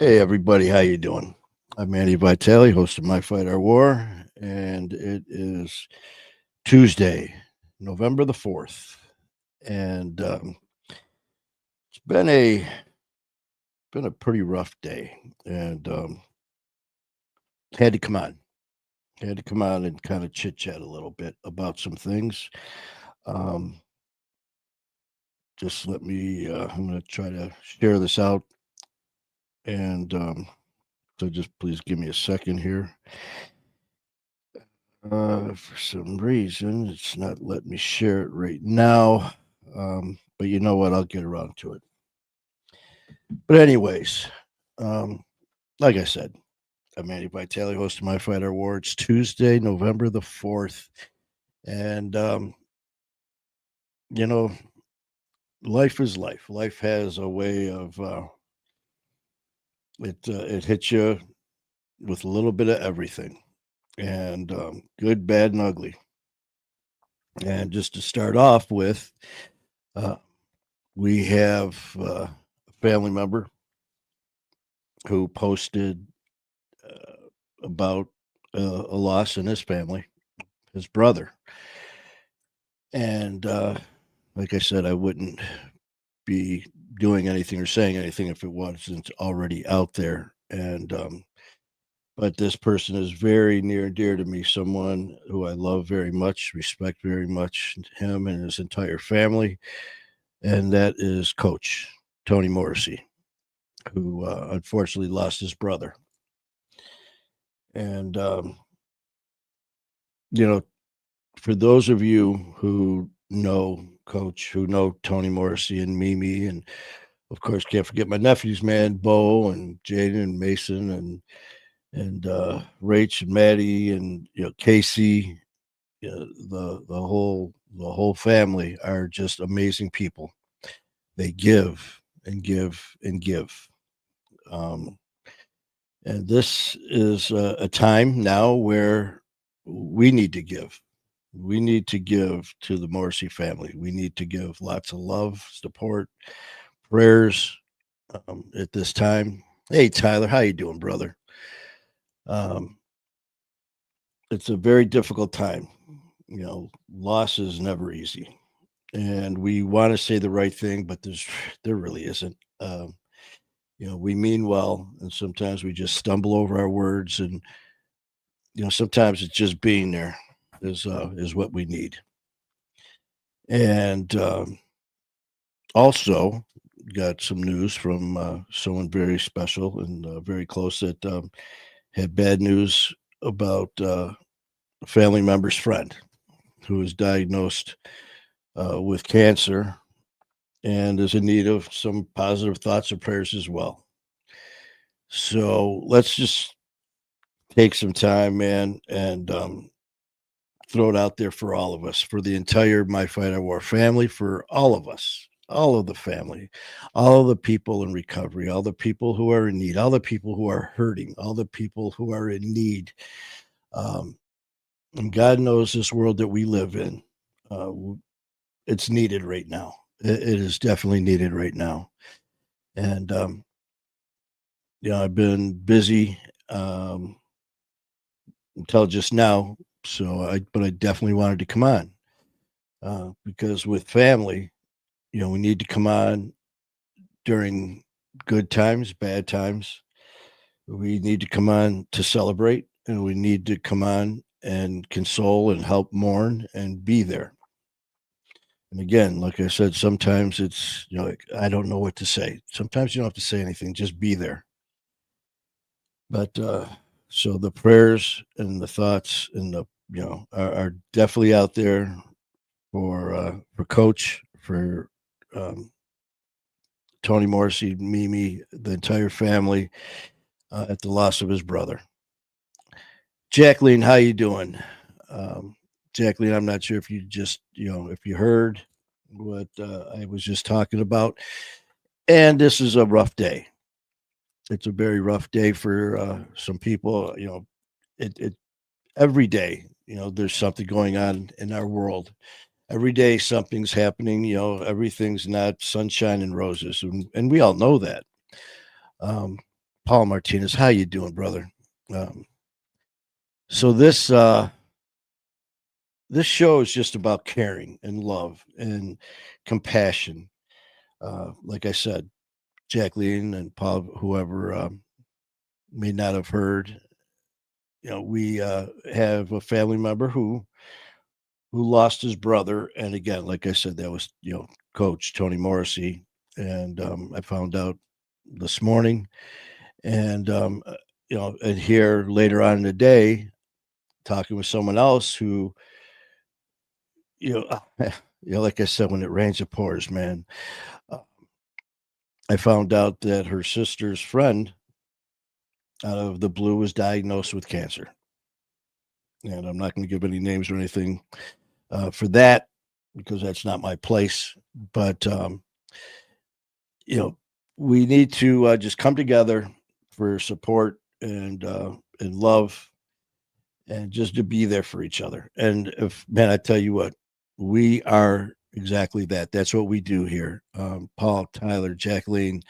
Hey everybody, how you doing? I'm Andy Vitale, host of My Fight Our War, and it is Tuesday, November the 4th. And it's been a pretty rough day, and had to come on. Had to come on and kind of chit chat a little bit about some things. Um, just let me. I'm going to try to share this out, and so just please give me a second here. For some reason, it's not letting me share it right now. But you know what? I'll get around to it. But anyways, um, like I said, I'm Andy Vitale, host of My Fight Awards, Tuesday, November the 4th. And, you know, life is life. Life has a way of, it hits you with a little bit of everything, and good, bad, and ugly. And just to start off with, uh, we have a family member who posted about a loss in his family, his brother. And like I said, I wouldn't be doing anything or saying anything if it wasn't already out there. And, but this person is very near and dear to me, someone who I love very much, respect very much, him and his entire family. And that is Coach Tony Morrissey, who unfortunately lost his brother. And, you know, for those of you who know Coach, who know Tony Morrissey and Mimi, and of course, can't forget my nephews, man, Bo and Jaden and Mason and Rach and Maddie and Casey, the whole family are just amazing people. They give and give and give. Um, and this is a time now where we need to give. We need to give to the Morrissey family. We need to give lots of love, support, prayers at this time. Hey, Tyler, how you doing, brother? Um, it's a very difficult time. Loss is never easy, and we want to say the right thing, but there really isn't. We mean well, and sometimes we just stumble over our words, and sometimes it's just being there is what we need. And also got some news from someone very special and very close that had bad news about a family member's friend who was diagnosed with cancer and is in need of some positive thoughts and prayers as well. So let's just take some time, man, and throw it out there for all of us, for the entire My Fight Our War family, for all of us, all of the family, all of the people in recovery, all the people who are in need, all the people who are hurting, all the people who are in need. Um, and God knows this world that we live in, uh, it's needed right now. It is definitely needed right now. And, I've been busy until just now. But I definitely wanted to come on because with family, we need to come on during good times, bad times. We need to come on to celebrate, and we need to come on and console and help mourn and be there. And again, like I said, sometimes it's, like, I don't know what to say. Sometimes you don't have to say anything, just be there. But so the prayers and the thoughts and the, are definitely out there for Coach, for um, Tony Morrissey, Mimi, the entire family at the loss of his brother. Jacqueline, how you doing? Um, Jacqueline, I'm not sure if you just, if you heard what I was just talking about. And this is a rough day. It's a very rough day for some people. It every day, there's something going on in our world. Every day something's happening. Everything's not sunshine and roses, and we all know that. Um, Paul Martinez. How you doing, brother? Um, so this show is just about caring and love and compassion. Like I said, Jacqueline and Paul, whoever may not have heard, we have a family member who lost his brother, and again, like I said, that was Coach Tony Morrissey, and I found out this morning, and and here later on in the day, talking with someone else who, you know, like I said, when it rains, it pours, man. Uh, I found out that her sister's friend, out of the blue, was diagnosed with cancer, and I'm not going to give any names or anything for that because that's not my place. But you know, we need to just come together for support and love, and just to be there for each other. And if man, I tell you what, we are exactly that. That's what we do here. Paul, Tyler, Jacqueline,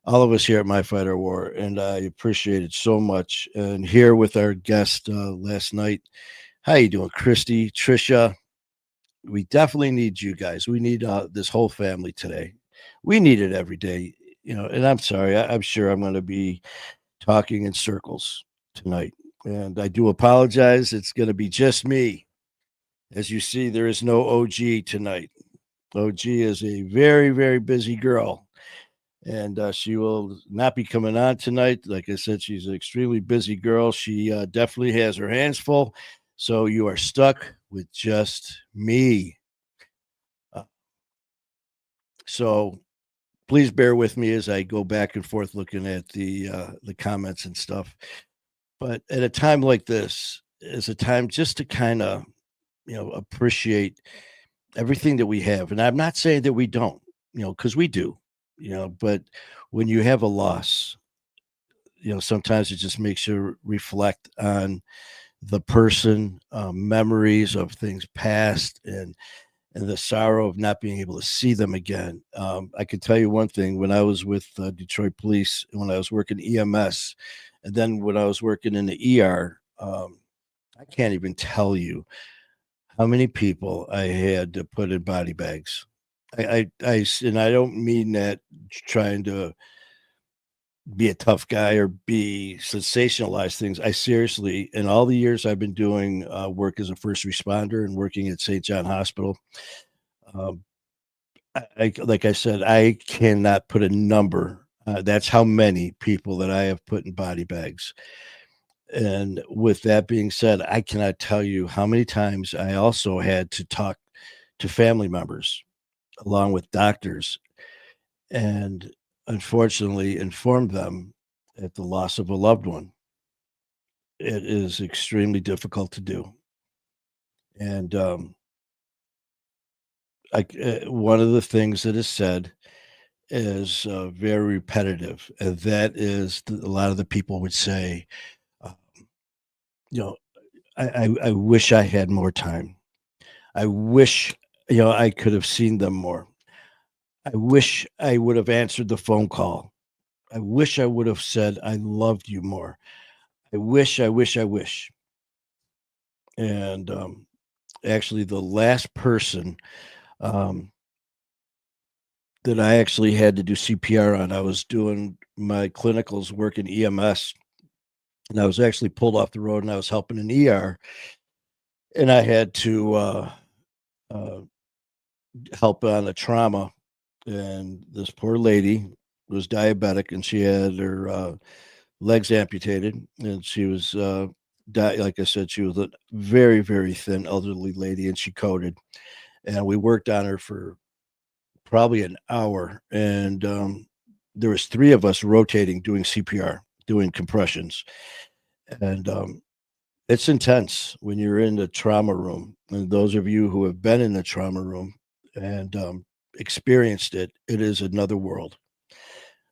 all of us here at My Fighter War, and I appreciate it so much. And here with our guest last night, how you doing, Christy, Trisha? We definitely need you guys. We need this whole family today. We need it every day, And I'm sorry, I'm sure I'm going to be talking in circles tonight, and I do apologize. It's going to be just me. As you see, there is no OG tonight. OG is a very, very busy girl, and she will not be coming on tonight. Like I said, she's an extremely busy girl. She definitely has her hands full. So you are stuck with just me. Uh, so please bear with me as I go back and forth looking at the comments and stuff. But at a time like this is a time just to kind of, appreciate everything that we have. And I'm not saying that we don't, because we do, but when you have a loss, sometimes it just makes you reflect on the person, memories of things past, and the sorrow of not being able to see them again. I can tell you one thing: when I was with Detroit Police, when I was working EMS, and then when I was working in the ER, I can't even tell you how many people I had to put in body bags. And I don't mean that trying to be a tough guy or be sensationalize things. I seriously, in all the years I've been doing work as a first responder and working at St. John Hospital, um, like I said, I cannot put a number. That's how many people that I have put in body bags. And with that being said, I cannot tell you how many times I also had to talk to family members along with doctors and unfortunately inform them at the loss of a loved one. It is extremely difficult to do. And one of the things that is said is very repetitive. And that is a lot of the people would say, uh, you know, I wish I had more time. I wish, I could have seen them more. I wish I would have answered the phone call. I wish I would have said I loved you more. I wish. And actually, the last person um, that I actually had to do CPR on, I was doing my clinicals work in EMS, and I was actually pulled off the road and I was helping an ER, and I had to uh, help on a trauma. And this poor lady was diabetic, and she had her legs amputated, and she was like I said, she was a very, very thin elderly lady, and she coded. And we worked on her for probably an hour, and there was three of us rotating, doing CPR, doing compressions, and it's intense when you're in the trauma room. And those of you who have been in the trauma room and experienced it, it is another world.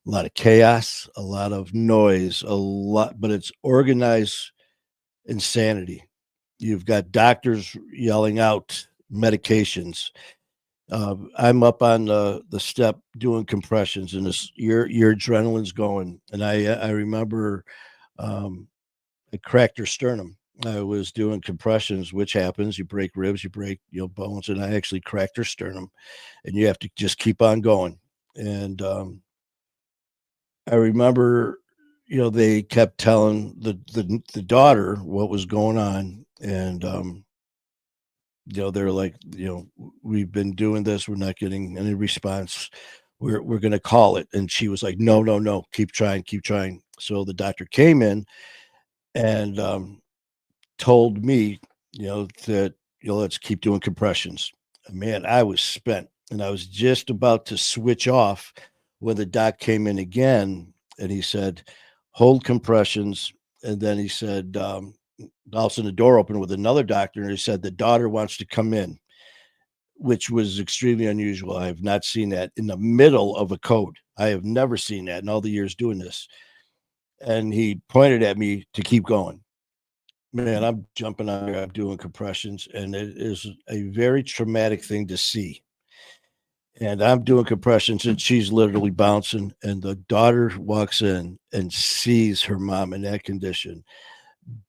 A lot of chaos, a lot of noise, a lot, but it's organized insanity. You've got doctors yelling out medications. I'm up on the step doing compressions, and your adrenaline's going. And I remember um, I cracked her sternum. I was doing compressions, which happens. You break ribs, you break bones, and I actually cracked her sternum. And you have to just keep on going. And I remember, they kept telling the daughter what was going on, and they're like, we've been doing this, we're not getting any response. We're going to call it. And she was like, no, no, no, keep trying, keep trying. So the doctor came in and told me, that let's keep doing compressions. Man, I was spent, and I was just about to switch off when the doc came in again, and he said, "Hold compressions." And then he said, all of a sudden the door opened with another doctor, and he said the daughter wants to come in, which was extremely unusual. I have not seen that in the middle of a code. I have never seen that in all the years doing this. And he pointed at me to keep going. Man, I'm jumping on there, I'm doing compressions, and it is a very traumatic thing to see. And I'm doing compressions, and she's literally bouncing, and the daughter walks in and sees her mom in that condition,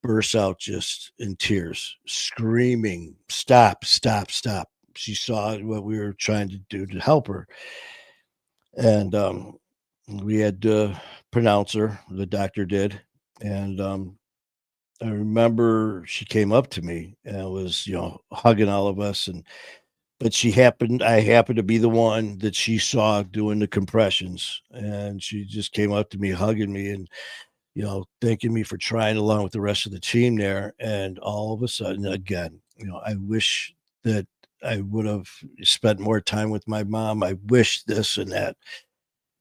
bursts out just in tears, screaming, "Stop, stop, stop." She saw what we were trying to do to help her. And we had to pronounce her, the doctor did. And I remember she came up to me and was, hugging all of us. And but I happened to be the one that she saw doing the compressions, and she just came up to me, hugging me, and thanking me for trying along with the rest of the team there. And all of a sudden, again, I wish that I would have spent more time with my mom. I wish this and that.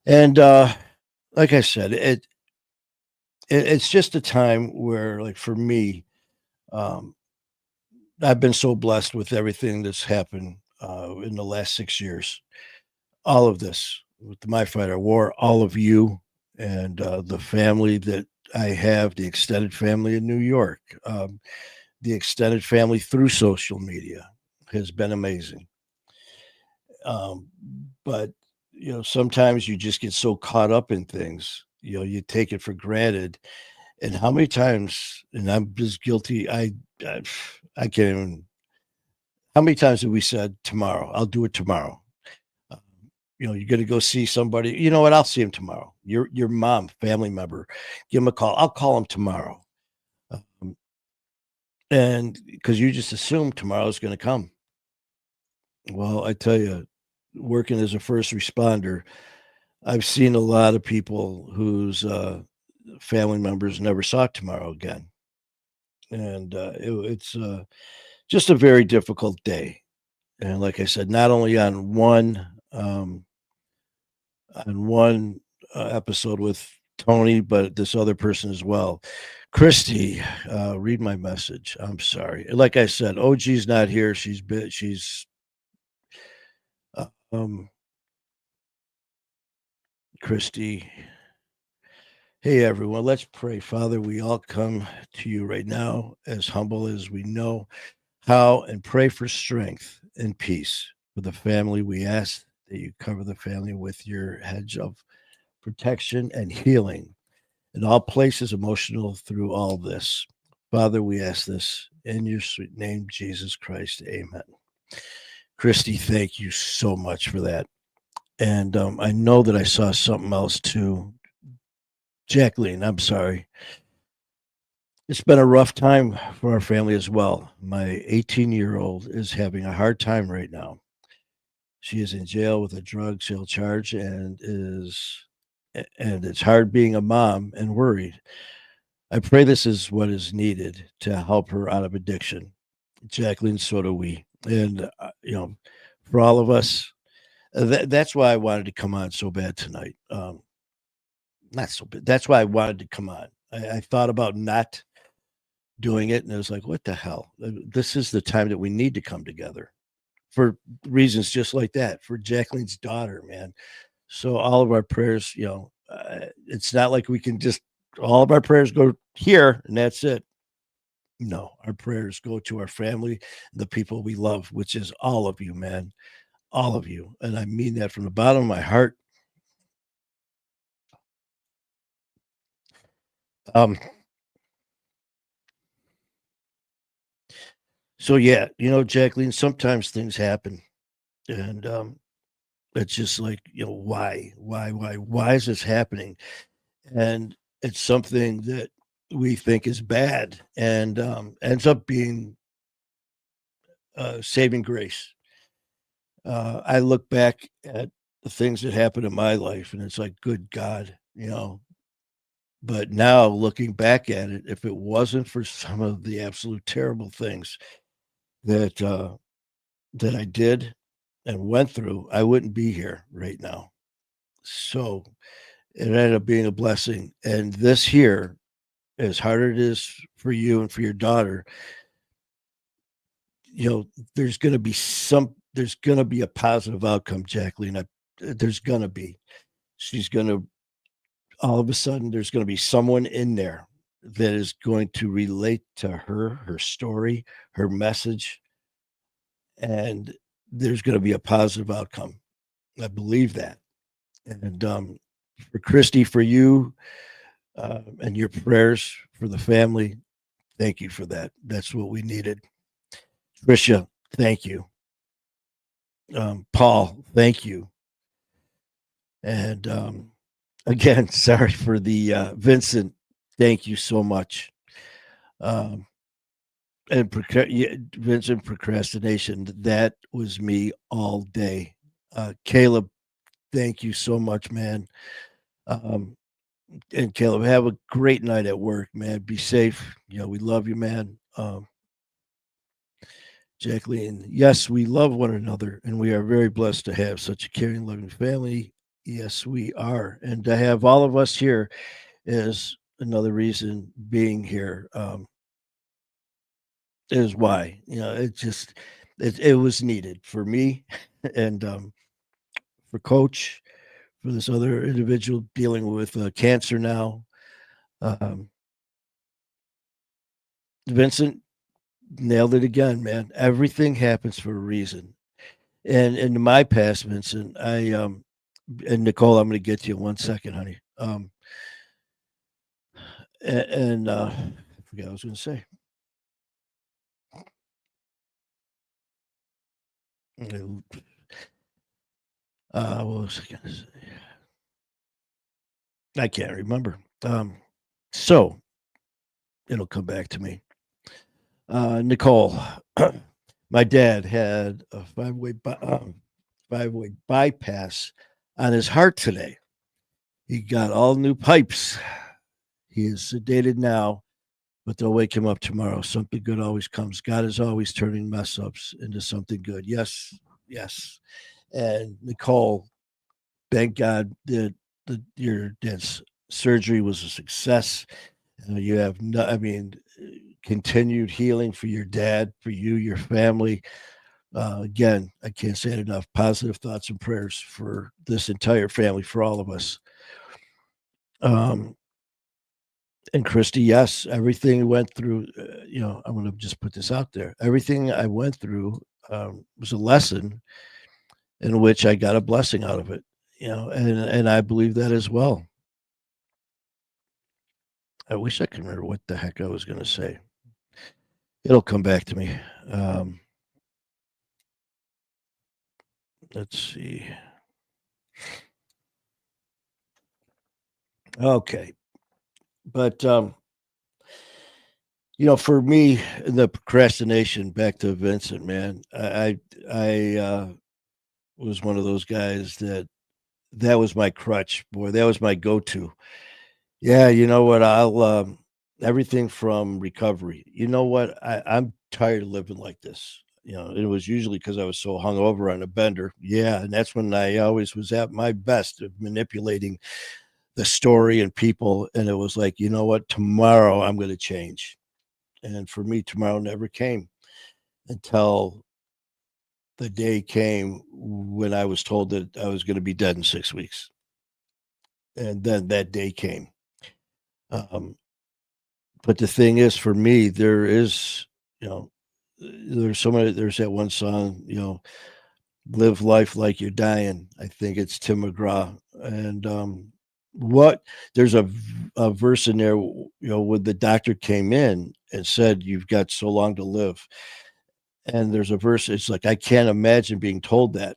And like I said, it's just a time where, like, for me, um, I've been so blessed with everything that's happened in the last 6 years. All of this with the My Fighter War, all of you, and the family that I have, the extended family in New York, the extended family through social media has been amazing. Um, but sometimes you just get so caught up in things, you take it for granted. And how many times, and I'm just guilty, I, I can't even. How many times have we said tomorrow? I'll do it tomorrow. Uh, you're going to go see somebody. You know what? I'll see him tomorrow. Your mom, family member, give him a call. I'll call him tomorrow. Um, and because you just assume tomorrow's going to come. Well, I tell you, working as a first responder, I've seen a lot of people whose family members never saw tomorrow again. And it's just a very difficult day. And like I said, not only on one episode with Tony, but this other person as well. Christy, read my message. I'm sorry. Like I said, OG's not here. She's uh, um Christy. Hey everyone, let's pray. Father, we all come to you right now as humble as we know how, and pray for strength and peace for the family. We ask that you cover the family with your hedge of protection and healing in all places emotional through all this. Father, we ask this in your sweet name, Jesus Christ. Amen. Christy, thank you so much for that. And I know that I saw something else too. Jacqueline, I'm sorry. It's been a rough time for our family as well. My 18-year-old is having a hard time right now. She is in jail with a drug sale charge and it's hard being a mom and worried. I pray this is what is needed to help her out of addiction. Jacqueline, so do we. And, for all of us, that's why I wanted to come on so bad tonight. Not so bad. That's why I wanted to come on. I thought about not doing it, and it was like, what the hell? This is the time that we need to come together for reasons just like that, for Jacqueline's daughter, man. So all of our prayers, it's not like we can just all of our prayers go here and that's it. No, our prayers go to our family, the people we love, which is all of you, man. all of you, and I mean that from the bottom of my heart. Um, so yeah, Jacqueline, sometimes things happen, and it's just like, why is this happening? And it's something that we think is bad, and ends up being saving grace. I look back at the things that happened in my life, and it's like, good God. But now looking back at it, if it wasn't for some of the absolute terrible things that that I did and went through, I wouldn't be here right now. So it ended up being a blessing. And this here, as hard it is for you and for your daughter, you know, there's gonna be a positive outcome, Jacqueline. There's gonna be. She's gonna All of a sudden there's gonna be someone in there that is going to relate to her story, her message, and there's gonna be a positive outcome. I believe that. And for Christy, for you, and your prayers for the family, thank you for that. That's what we needed. Tricia, thank you. Paul, thank you. And again, sorry for the Vincent. Thank you so much. Um, and yeah, Vincent, procrastination. That was me all day. Caleb, thank you so much, man. Um, and Caleb, have a great night at work, man. Be safe. We love you, man. Jacqueline, yes, we love one another, and we are very blessed to have such a caring, loving family. Yes, we are. And to have all of us here is another reason being here. Is why, it was needed for me and for Coach, for this other individual dealing with cancer now. Um, Vincent nailed it again, man. Everything happens for a reason. And in my past, Vincent, and Nicole, I'm going to get to you in 1 second, honey. And I forgot what I was going to say. What was I going to say? I can't remember. So it'll come back to me. Nicole, my dad had a five-way bypass on his heart today. He got all new pipes. He is sedated now, but they'll wake him up tomorrow. Something good always comes. God is always turning mess ups into something good. Yes, yes. And Nicole, thank God that your dad's surgery was a success. You have no, I mean, continued healing for your dad, for you, your family. Again, I can't say it enough. Positive thoughts and prayers for this entire family, for all of us. Um, and Christy, yes, everything went through. I'm going to just put this out there. Everything I went through was a lesson in which I got a blessing out of it. And I believe that as well. I wish I could remember what the heck I was going to say. It'll come back to me. Let's see. Okay. But for me, the procrastination, back to Vincent, man, I was one of those guys that was my crutch, boy. That was my go-to. Yeah, you know what? I'll everything from recovery. You know what? I'm tired of living like this. It was usually because I was so hungover on a bender. Yeah, and that's when I always was at my best of manipulating the story and people. And it was like, you know what? Tomorrow I'm going to change. And for me, tomorrow never came until the day came when I was told that I was going to be dead in 6 weeks. And then that day came. Um, but the thing is, for me, there's so many, there's that one song, Live life like you're dying. I think it's Tim McGraw. And what there's a verse in there, when the doctor came in and said, "You've got so long to live." And there's a verse, it's like, I can't imagine being told that.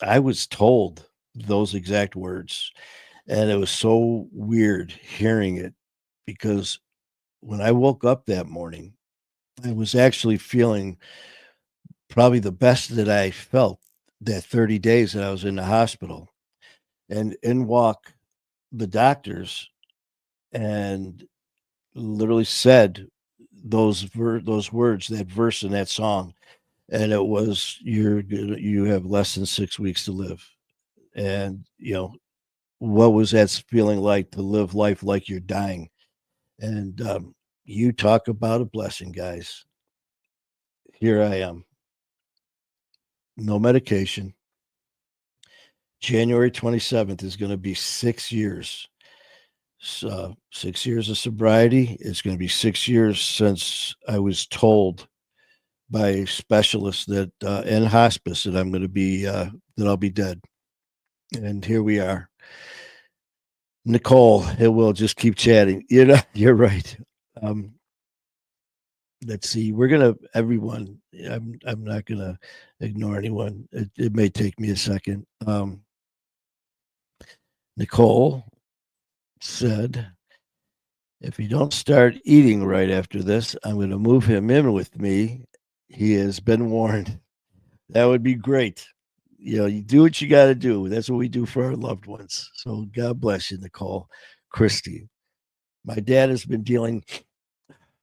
I was told those exact words. And it was so weird hearing it because when I woke up that morning, I was actually feeling probably the best that I felt that 30 days that I was in the hospital. And in walk the doctors and literally said those words, that verse in that song, and it was, you have less than 6 weeks to live. And what was that feeling like to live life like you're dying? And you talk about a blessing, guys. Here I am, no medication. January 27th is going to be 6 years. So 6 years of sobriety. It's going to be 6 years since I was told by specialists that in hospice that I'm going to be that I'll be dead. And here we are. Nicole, it will just keep chatting. You're right. Um, let's see. We're gonna everyone. I'm not gonna ignore anyone. It may take me a second. Nicole said, if you don't start eating right after this, I'm going to move him in with me. He has been warned. That would be great. You do what you got to do. That's what we do for our loved ones. So God bless you, Nicole. Christy. My dad has been dealing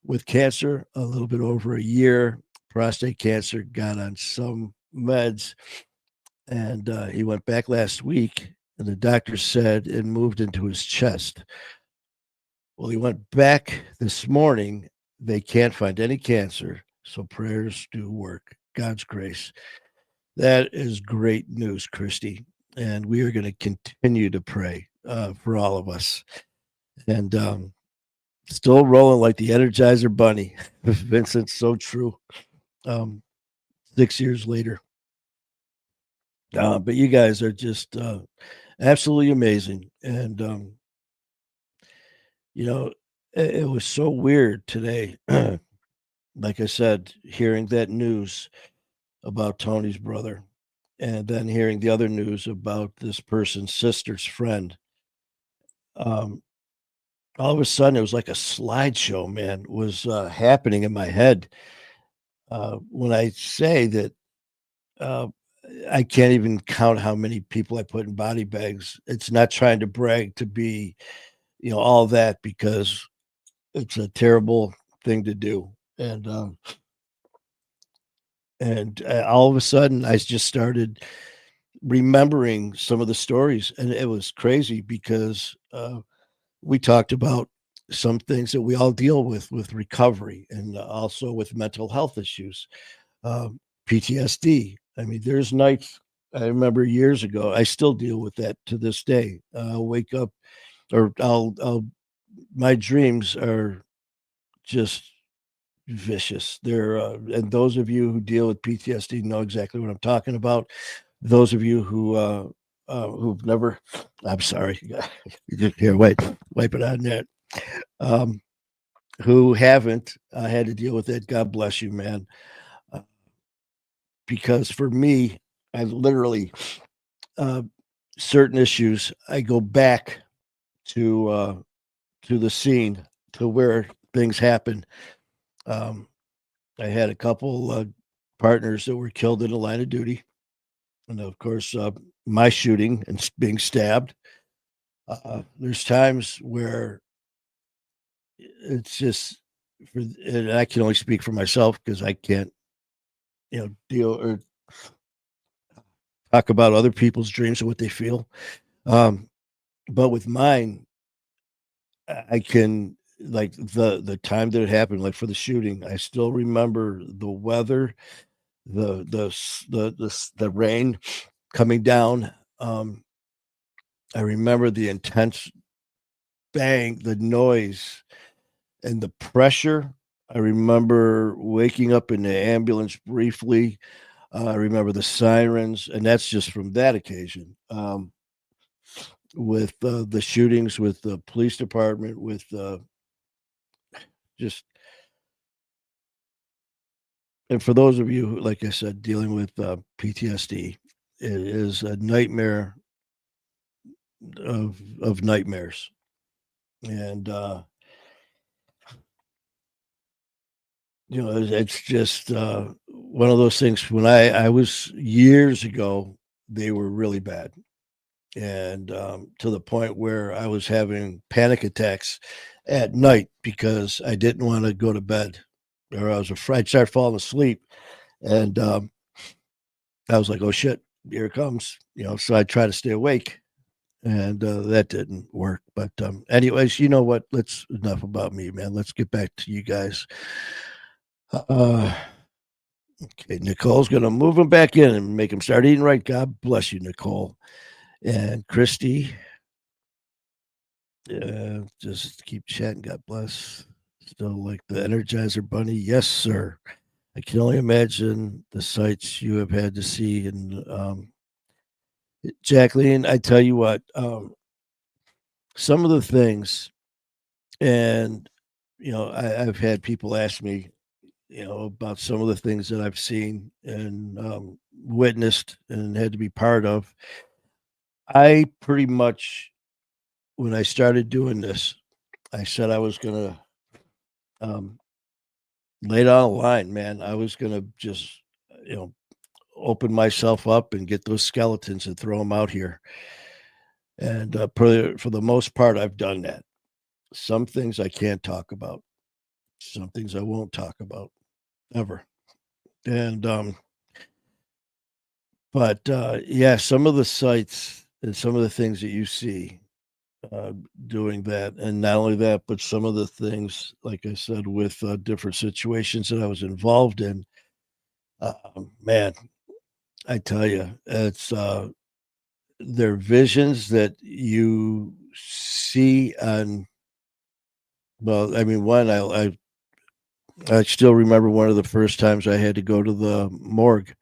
with cancer a little bit over a year, prostate cancer, got on some meds, and he went back last week, and the doctor said it moved into his chest. Well, he went back this morning. They can't find any cancer, so prayers do work. God's grace. That is great news, Christy. And we are going to continue to pray for all of us. And still rolling like the Energizer Bunny. Vincent, so true. 6 years later. But you guys are just absolutely amazing. And, it was so weird today. Like I said, hearing that news about Tony's brother and then hearing the other news about this person's sister's friend. Um, all of a sudden, it was like a slideshow, man, was happening in my head. When I say that uh, I can't even count how many people I put in body bags, it's not trying to brag to be, all that, because it's a terrible thing to do. And all of a sudden, I just started remembering some of the stories, and it was crazy because we talked about some things that we all deal with recovery and also with mental health issues, uh, PTSD. I mean, there's nights I remember years ago. I still deal with that to this day. I'll wake up, or I'll my dreams are just vicious. They're and those of you who deal with PTSD know exactly what I'm talking about. Those of you who've never, I'm sorry, here, wipe it on that. Um, who haven't had to deal with it, God bless you, man. Uh, because for me, I literally, uh, certain issues, I go back to uh, to the scene, to where things happen. Um, I had a couple partners that were killed in the line of duty, and of course, my shooting and being stabbed. There's times where it's just, and I can only speak for myself because I can't, deal or talk about other people's dreams and what they feel. Um, but with mine, I can, like, the time that it happened, like for the shooting, I still remember the weather, the rain coming down. I remember the intense bang, the noise, and the pressure. I remember waking up in the ambulance briefly. I remember the sirens, and that's just from that occasion. With the shootings with the police department, with just and for those of you who, like I said, dealing with PTSD, it is a nightmare of nightmares, and it's just one of those things. When I was years ago, they were really bad, and to the point where I was having panic attacks at night because I didn't want to go to bed, or I was afraid I'd start falling asleep, and I was like, "Oh shit, here it comes!" So I try to stay awake, and that didn't work. But anyways, you know what? Let's enough about me, man. Let's get back to you guys. Uh, okay, Nicole's gonna move him back in and make him start eating right. God bless you, Nicole and Christy. Just keep chatting. God bless. Still like the Energizer Bunny. Yes, sir. I can only imagine the sights you have had to see. And Jacqueline, I tell you what, some of the things, and I've had people ask me, about some of the things that I've seen and witnessed and had to be part of. I pretty much, when I started doing this, I said I was gonna um, lay down a line, man. I was gonna just, you know, open myself up and get those skeletons and throw them out here. And for the most part, I've done that. Some things I can't talk about. Some things I won't talk about ever. And but yeah, some of the sites and some of the things that you see uh, doing that, and not only that, but some of the things, like I said, with different situations that I was involved in. Man, I tell you, it's they're visions that you see on. Well, I mean, I still remember one of the first times I had to go to the morgue.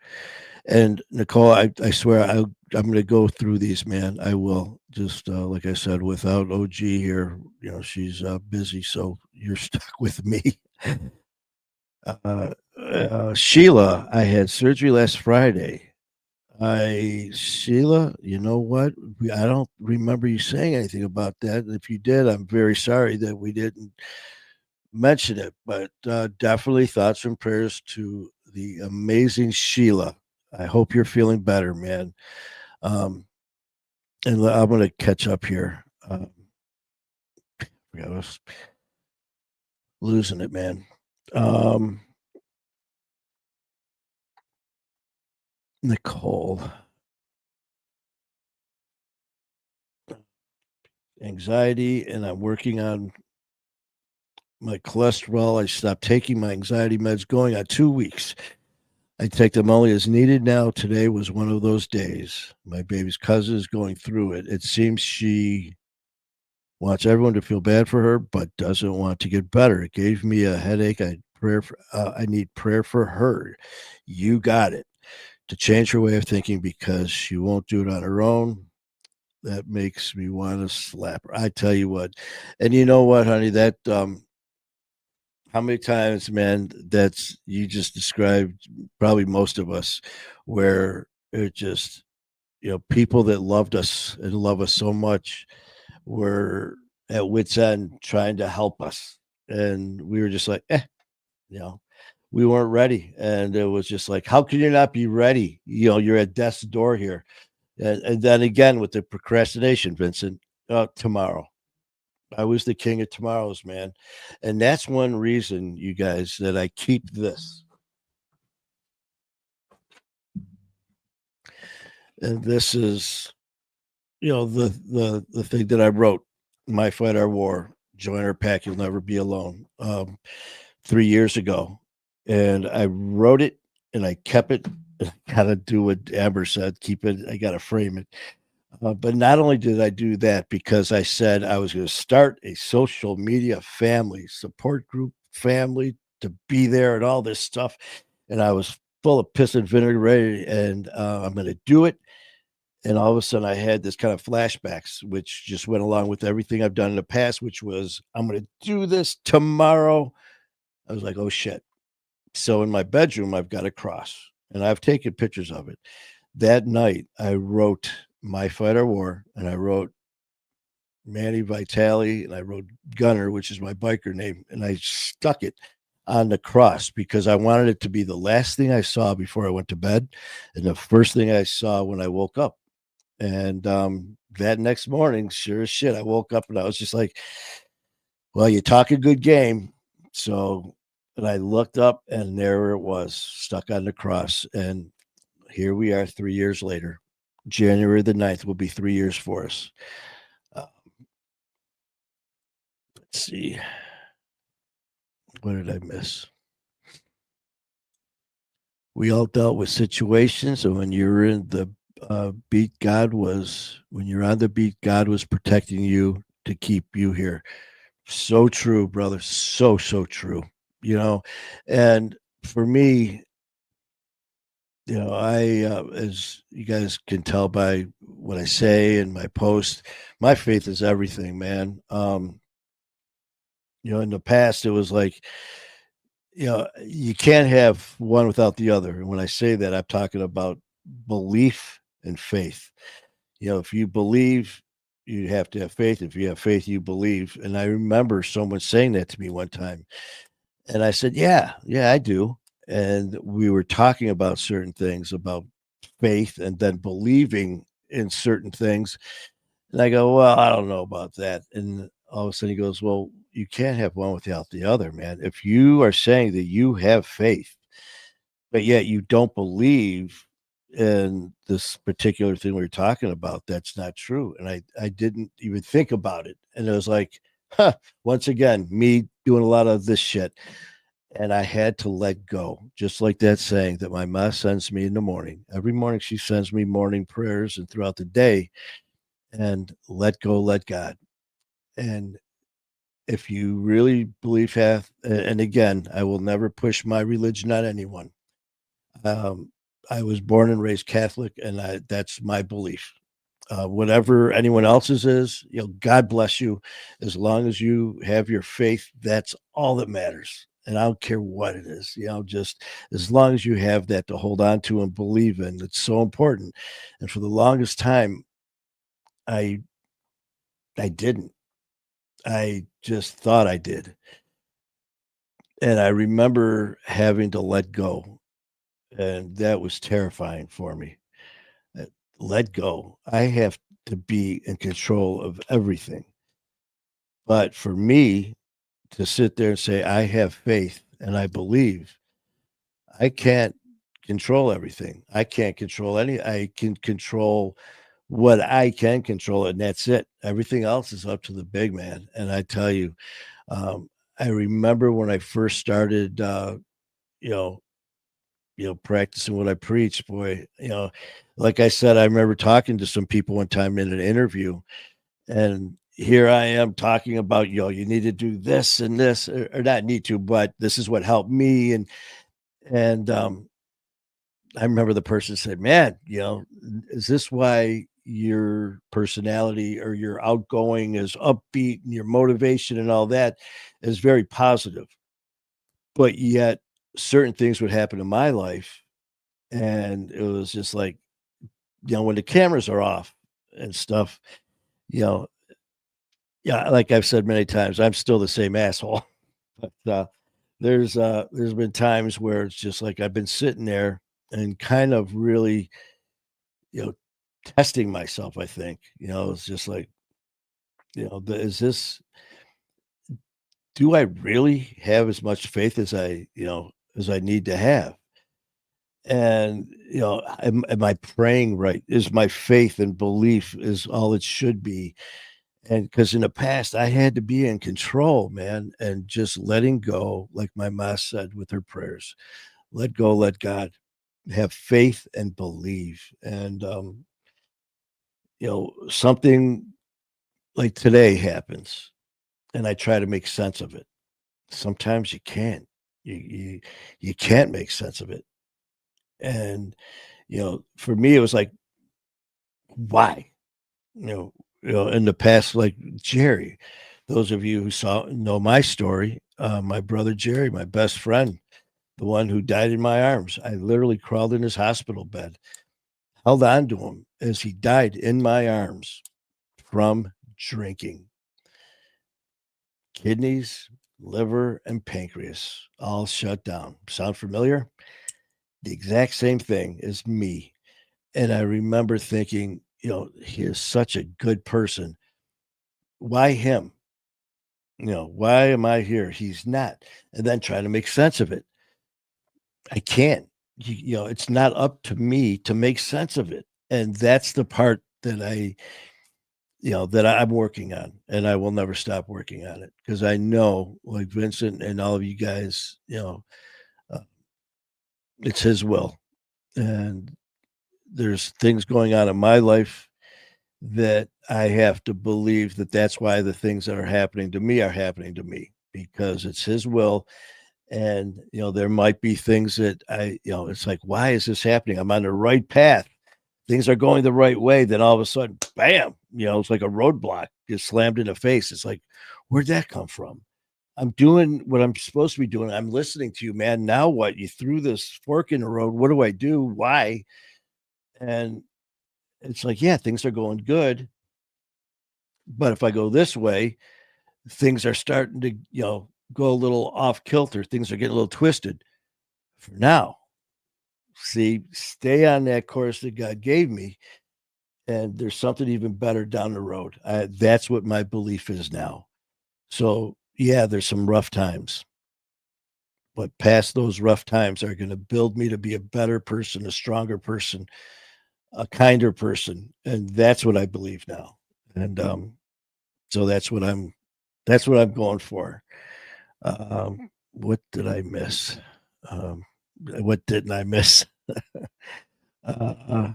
And Nicole, I swear I'm going to go through these, man. I will. Just like I said, without OG here, she's busy, so you're stuck with me. Sheila, I had surgery last Friday. Sheila, you know what? I don't remember you saying anything about that. And if you did, I'm very sorry that we didn't mention it. But definitely thoughts and prayers to the amazing Sheila. I hope you're feeling better, man. Um, and I'm going to catch up here. I was losing it, man. Nicole, anxiety, and I'm working on my cholesterol. I stopped taking my anxiety meds going on 2 weeks. I take them only as needed now. Today was one of those days. My baby's cousin is going through it. It seems she wants everyone to feel bad for her, but doesn't want to get better. It gave me a headache. I need prayer for her. You got it. To change her way of thinking because she won't do it on her own. That makes me want to slap her. I tell you what. And you know what, honey? That how many times, man, that's you just described probably most of us where it just people that loved us and love us so much were at wit's end trying to help us. And we were just like, you know, we weren't ready. And it was just like, how can you not be ready? You're at death's door here. And then again with the procrastination, Vincent, tomorrow. I was the king of tomorrows, man. And that's one reason, you guys, that I keep this. And this is, the thing that I wrote, My Fight Our War, Join Our Pack, You'll Never Be Alone, 3 years ago. And I wrote it and I kept it. I gotta do what Amber said, keep it, I gotta frame it. But not only did I do that because I said I was going to start a social media family support group, family to be there and all this stuff. And I was full of piss and vinegar, ready, and I'm going to do it. And all of a sudden, I had this kind of flashbacks, which just went along with everything I've done in the past, which was, I'm going to do this tomorrow. I was like, oh shit. So in my bedroom, I've got a cross, and I've taken pictures of it. That night, I wrote My Fight or War, and I wrote Manny Vitale, and I wrote Gunner, which is my biker name, and I stuck it on the cross because I wanted it to be the last thing I saw before I went to bed and the first thing I saw when I woke up. And that next morning, sure as shit, I woke up and I was just like, well, you talk a good game. So, and I looked up and there it was, stuck on the cross. And here we are 3 years later. January the 9th will be 3 years for us. Let's see. What did I miss? We all dealt with situations, and when you're in the beat, when you're on the beat, God was protecting you to keep you here. So true, brother. So, so true. You know, and for me, as you guys can tell by what I say and my post, my faith is everything, man. In the past, it was like, you can't have one without the other. And when I say that, I'm talking about belief and faith. If you believe, you have to have faith. If you have faith, you believe. And I remember someone saying that to me one time. And I said, yeah, I do. And we were talking about certain things about faith and then believing in certain things. And I go, well, I don't know about that. And all of a sudden he goes, well, you can't have one without the other, man. If you are saying that you have faith, but yet you don't believe in this particular thing we're talking about, that's not true. And I didn't even think about it. And it was like, once again, me doing a lot of this shit. And I had to let go, just like that saying that my mom sends me in the morning. Every morning she sends me morning prayers and throughout the day, and let go, let God. And if you really believe and again, I will never push my religion on anyone. I was born and raised Catholic, and that's my belief. Whatever anyone else's is, God bless you. As long as you have your faith, that's all that matters. And I don't care what it is, just as long as you have that to hold on to and believe in, it's so important. And for the longest time, I didn't. I just thought I did. And I remember having to let go, and that was terrifying for me. Uh, Let go. I have to be in control of everything. But for me to sit there and say, I have faith and I believe, I can't control everything. I can't control I can control what I can control, and that's it. Everything else is up to the big man. And I tell you, um, I remember when I first started, you know, practicing what I preach, boy, like I said, I remember talking to some people one time in an interview, and here I am talking about, you need to do this and this, or not need to, but this is what helped me. And I remember the person said, man, is this why your personality or your outgoing is upbeat and your motivation and all that is very positive? But yet certain things would happen in my life. And it was just like, when the cameras are off and stuff, you know, yeah, like I've said many times, I'm still the same asshole. But there's been times where it's just like I've been sitting there and kind of really, you know, testing myself. I think, it's just like, is this? Do I really have as much faith as as I need to have? And am I praying right? Is my faith and belief is all it should be? And because in the past I had to be in control, man, and just letting go, like my ma said with her prayers, let go, let God, have faith and believe. And something like today happens, and I try to make sense of it. Sometimes you can't. You can't make sense of it. And, for me, it was like, why? In the past, like Jerry, those of you who know my story, my brother Jerry, my best friend, the one who died in my arms. I literally crawled in his hospital bed, held on to him as he died in my arms from drinking. Kidneys, liver, and pancreas all shut down. Sound familiar? The exact same thing as me. And I remember thinking, he is such a good person. Why him? Why am I here? He's not. And then trying to make sense of it. I can't. It's not up to me to make sense of it. And that's the part that I'm working on, and I will never stop working on it, because I know, like Vincent and all of you guys, uh, it's his will. And there's things going on in my life that I have to believe that that's why the things that are happening to me, because it's his will. And, there might be things that it's like, why is this happening? I'm on the right path. Things are going the right way. Then all of a sudden, bam, it's like a roadblock gets slammed in the face. It's like, where'd that come from? I'm doing what I'm supposed to be doing. I'm listening to you, man. Now what? You threw this fork in the road. What do I do? Why? And it's like, yeah, things are going good. But if I go this way, things are starting to, go a little off kilter. Things are getting a little twisted. For now, see, stay on that course that God gave me, and there's something even better down the road. That's what my belief is now. So, yeah, there's some rough times, but past those rough times are going to build me to be a better person, a stronger person, a kinder person, and that's what I believe now. And so that's what I'm going for. What did I miss? What didn't I miss? uh,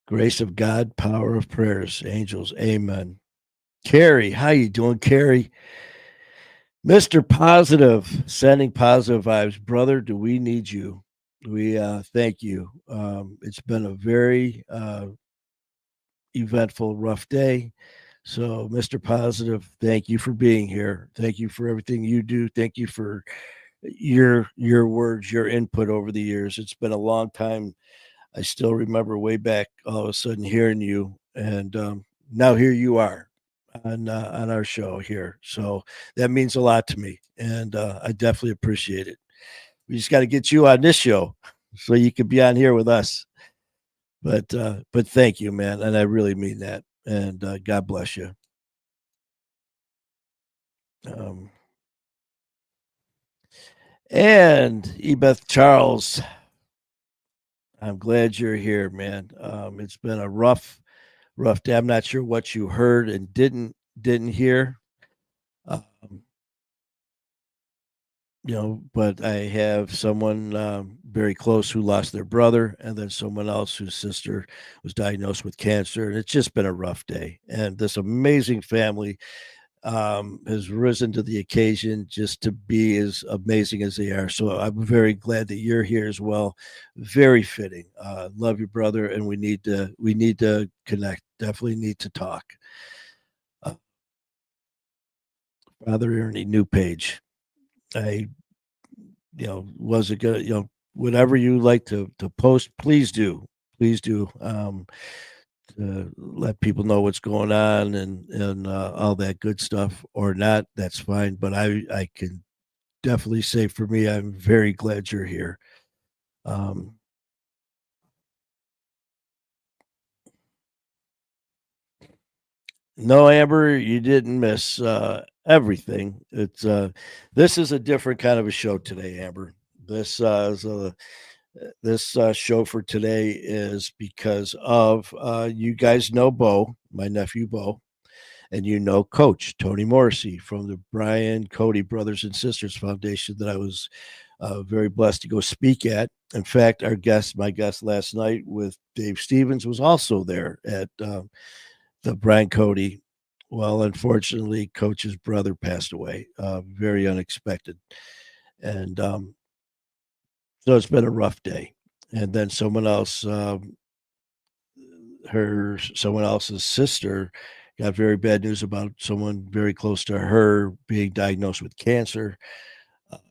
Grace of God, power of prayers, angels. Amen. Carrie, how you doing, Carrie? Mr. Positive, sending positive vibes. Brother, do we need you? We thank you. It's been a very eventful, rough day. So, Mr. Positive, thank you for being here. Thank you for everything you do. Thank you for your words, your input over the years. It's been a long time. I still remember way back all of a sudden hearing you, and now here you are on our show here. So that means a lot to me, and I definitely appreciate it. We just got to get you on this show so you can be on here with us. But thank you, man, and I really mean that. And God bless you. Um, and Ebeth Charles, I'm glad you're here, man. It's been a rough day. I'm not sure what you heard and didn't hear. Um, but I have someone very close who lost their brother, and then someone else whose sister was diagnosed with cancer. And it's just been a rough day. And this amazing family has risen to the occasion just to be as amazing as they are. So I'm very glad that you're here as well. Very fitting. Love your brother, and we need to connect. Definitely need to talk. Uh, Father Ernie, new page. I, was it good? Whatever you like to post, please do. To let people know what's going on and all that good stuff, or not, that's fine. But I can definitely say for me, I'm very glad you're here. Um, no, Amber, you didn't miss everything. This is a different kind of a show today, Amber. This show for today is because of you guys know Bo, my nephew Bo, and Coach Tony Morrissey from the Brian Cody Brothers and Sisters Foundation that I was very blessed to go speak at. In fact, my guest last night with Dave Stevens was also there at the Brian Cody Well, unfortunately, Coach's brother passed away, very unexpected, and so it's been a rough day. And then someone else's sister got very bad news about someone very close to her being diagnosed with cancer.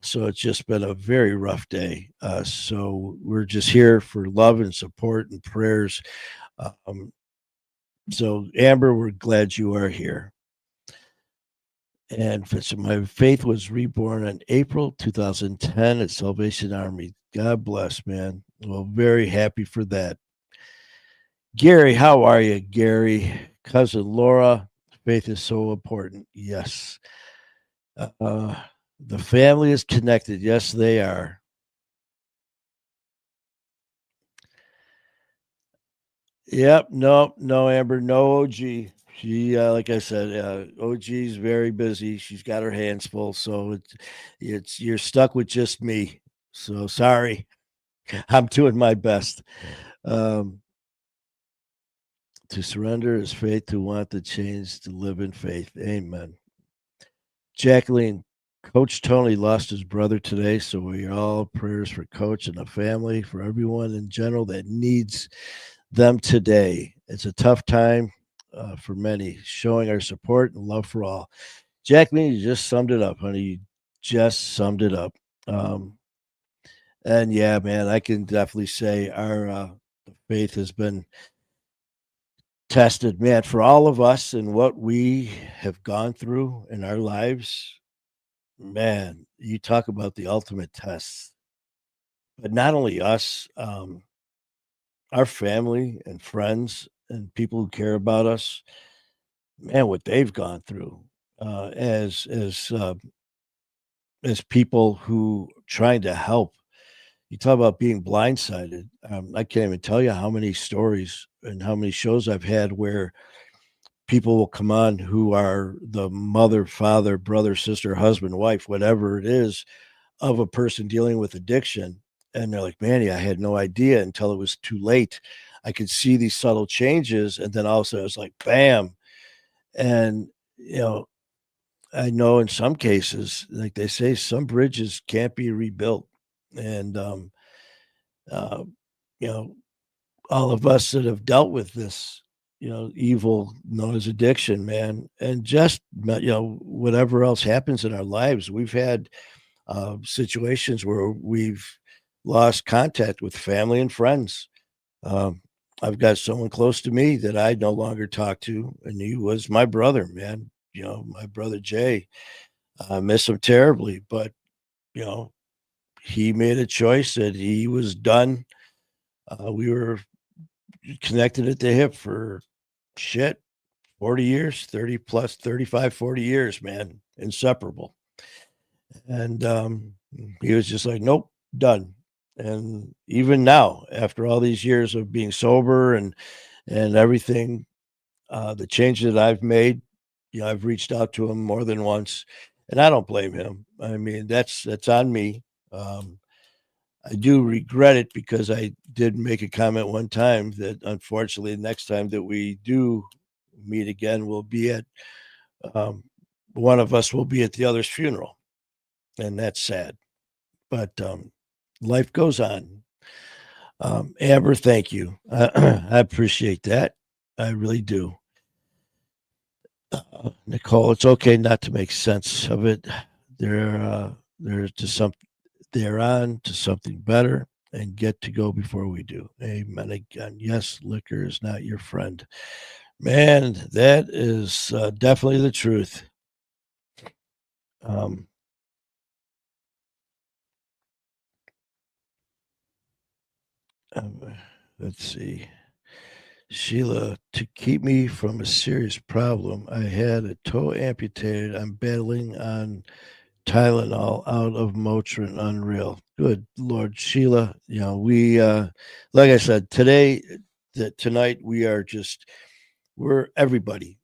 So it's just been a very rough day. So we're just here for love and support and prayers. Um, so Amber, we're glad you are here. And so my faith was reborn in April 2010 at Salvation Army. God bless, man. Well, very happy for that. Gary, how are you, Gary? Cousin Laura, faith is so important. Yes. Uh, the family is connected. Yes, they are. Yep. No, Amber, no OG. She, like I said, OG's very busy. She's got her hands full. So it's you're stuck with just me. So sorry. I'm doing my best. Um, to surrender is faith, to want the change, to live in faith. Amen. Jacqueline, Coach Tony lost his brother today, so we are all prayers for Coach and the family, for everyone in general that needs them today. It's a tough time for many, showing our support and love for all. Jacqueline, you just summed it up, honey. You just summed it up. Um, and yeah, man, I can definitely say our faith has been tested, man, for all of us and what we have gone through in our lives. Man, you talk about the ultimate test, but not only us, our family and friends and people who care about us, man, what they've gone through as people who trying to help. You talk about being blindsided. I can't even tell you how many stories and how many shows I've had where people will come on who are the mother, father, brother, sister, husband, wife, whatever it is, of a person dealing with addiction. And they're like, Manny, I had no idea until it was too late. I could see these subtle changes. And then also it's like, bam. And, you know, I know in some cases, like they say, some bridges can't be rebuilt. And, uh, you know, all of us that have dealt with this, evil known as addiction, man, and just, whatever else happens in our lives, we've had situations where we've lost contact with family and friends. Um, I've got someone close to me that I no longer talk to, and he was my brother, man. My brother Jay. I miss him terribly, but you know, he made a choice that he was done. We were connected at the hip for shit 40 years, 30 plus 35, 40 years, man, inseparable. And he was just like, nope, done. And even now, after all these years of being sober and everything, the changes that I've made, I've reached out to him more than once, and I don't blame him. I mean, that's on me. Um, I do regret it because I did make a comment one time that unfortunately, the next time that we do meet again, we'll be at um, one of us will be at the other's funeral, and that's sad. But life goes on. Amber, thank you. I appreciate that. I really do. Nicole, it's okay not to make sense of it. They're they're to some they're on to something better and get to go before we do. Amen again. Yes, liquor is not your friend. Man, that is definitely the truth. Um, um, let's see. Sheila, to keep me from a serious problem, I had a toe amputated. I'm battling on Tylenol out of Motrin. Unreal. Good Lord, Sheila. We, like I said, tonight, we are we're everybody,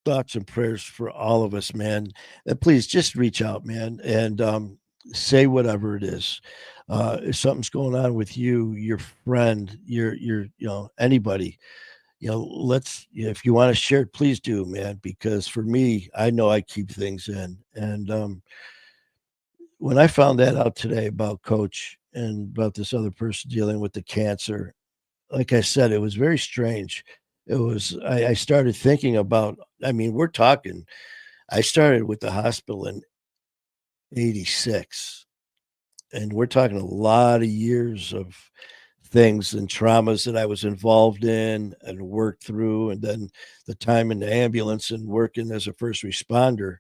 thoughts and prayers for all of us, man. And please just reach out, man, and say whatever it is. If something's going on with you, your friend, your anybody, let's, if you want to share it, please do, man, because for me, I know I keep things in. And when I found that out today about Coach and about this other person dealing with the cancer, like I said, it was very strange. I started thinking about, I mean, we're talking, I started with the hospital in 86, and we're talking a lot of years of things and traumas that I was involved in and worked through, and then the time in the ambulance and working as a first responder.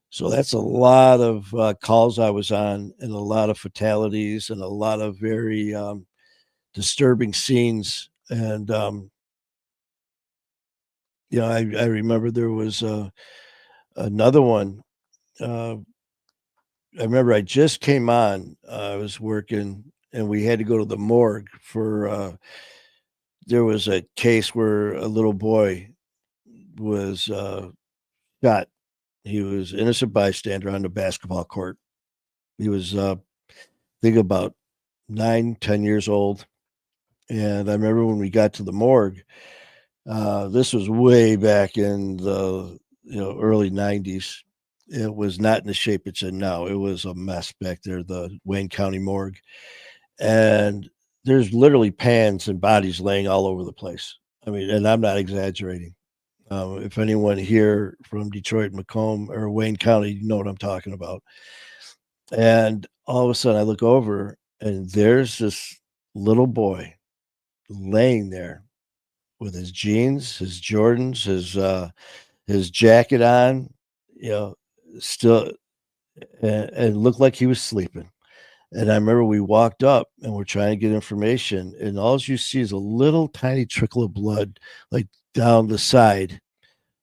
So that's a lot of calls I was on, and a lot of fatalities, and a lot of very disturbing scenes. And I remember there was another one. Uh, I remember I just came on. I was working, and we had to go to the morgue for. There was a case where a little boy was shot. He was innocent bystander on the basketball court. He was, think about 9, 10 years old. And I remember when we got to the morgue, this was way back in the early '90s. It was not in the shape it's in now. It was a mess back there, the Wayne County morgue, and there's literally pans and bodies laying all over the place. I mean, and I'm not exaggerating. If anyone here from Detroit, Macomb, or Wayne County, you know what I'm talking about. And all of a sudden, I look over, and there's this little boy laying there with his jeans, his Jordans, his jacket on, you know, still, and looked like he was sleeping. And I remember we walked up and we're trying to get information, and all you see is a little tiny trickle of blood, like down the side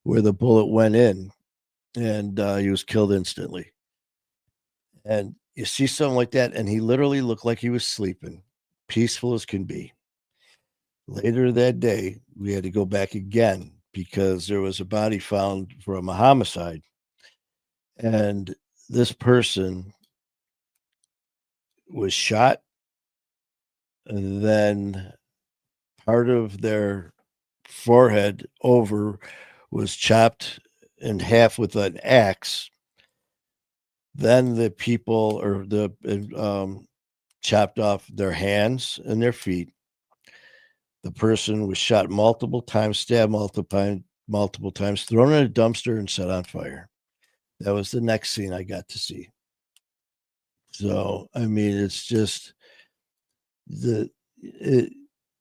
where the bullet went in, and he was killed instantly. And you see something like that, and he literally looked like he was sleeping, peaceful as can be. Later that day, we had to go back again because there was a body found from a homicide. And this person was shot, and then part of their forehead over was chopped in half with an axe. Then the people or the chopped off their hands and their feet. The person was shot multiple times, stabbed multiple times, thrown in a dumpster and set on fire. That was the next scene I got to see. So, I mean, it's just the it,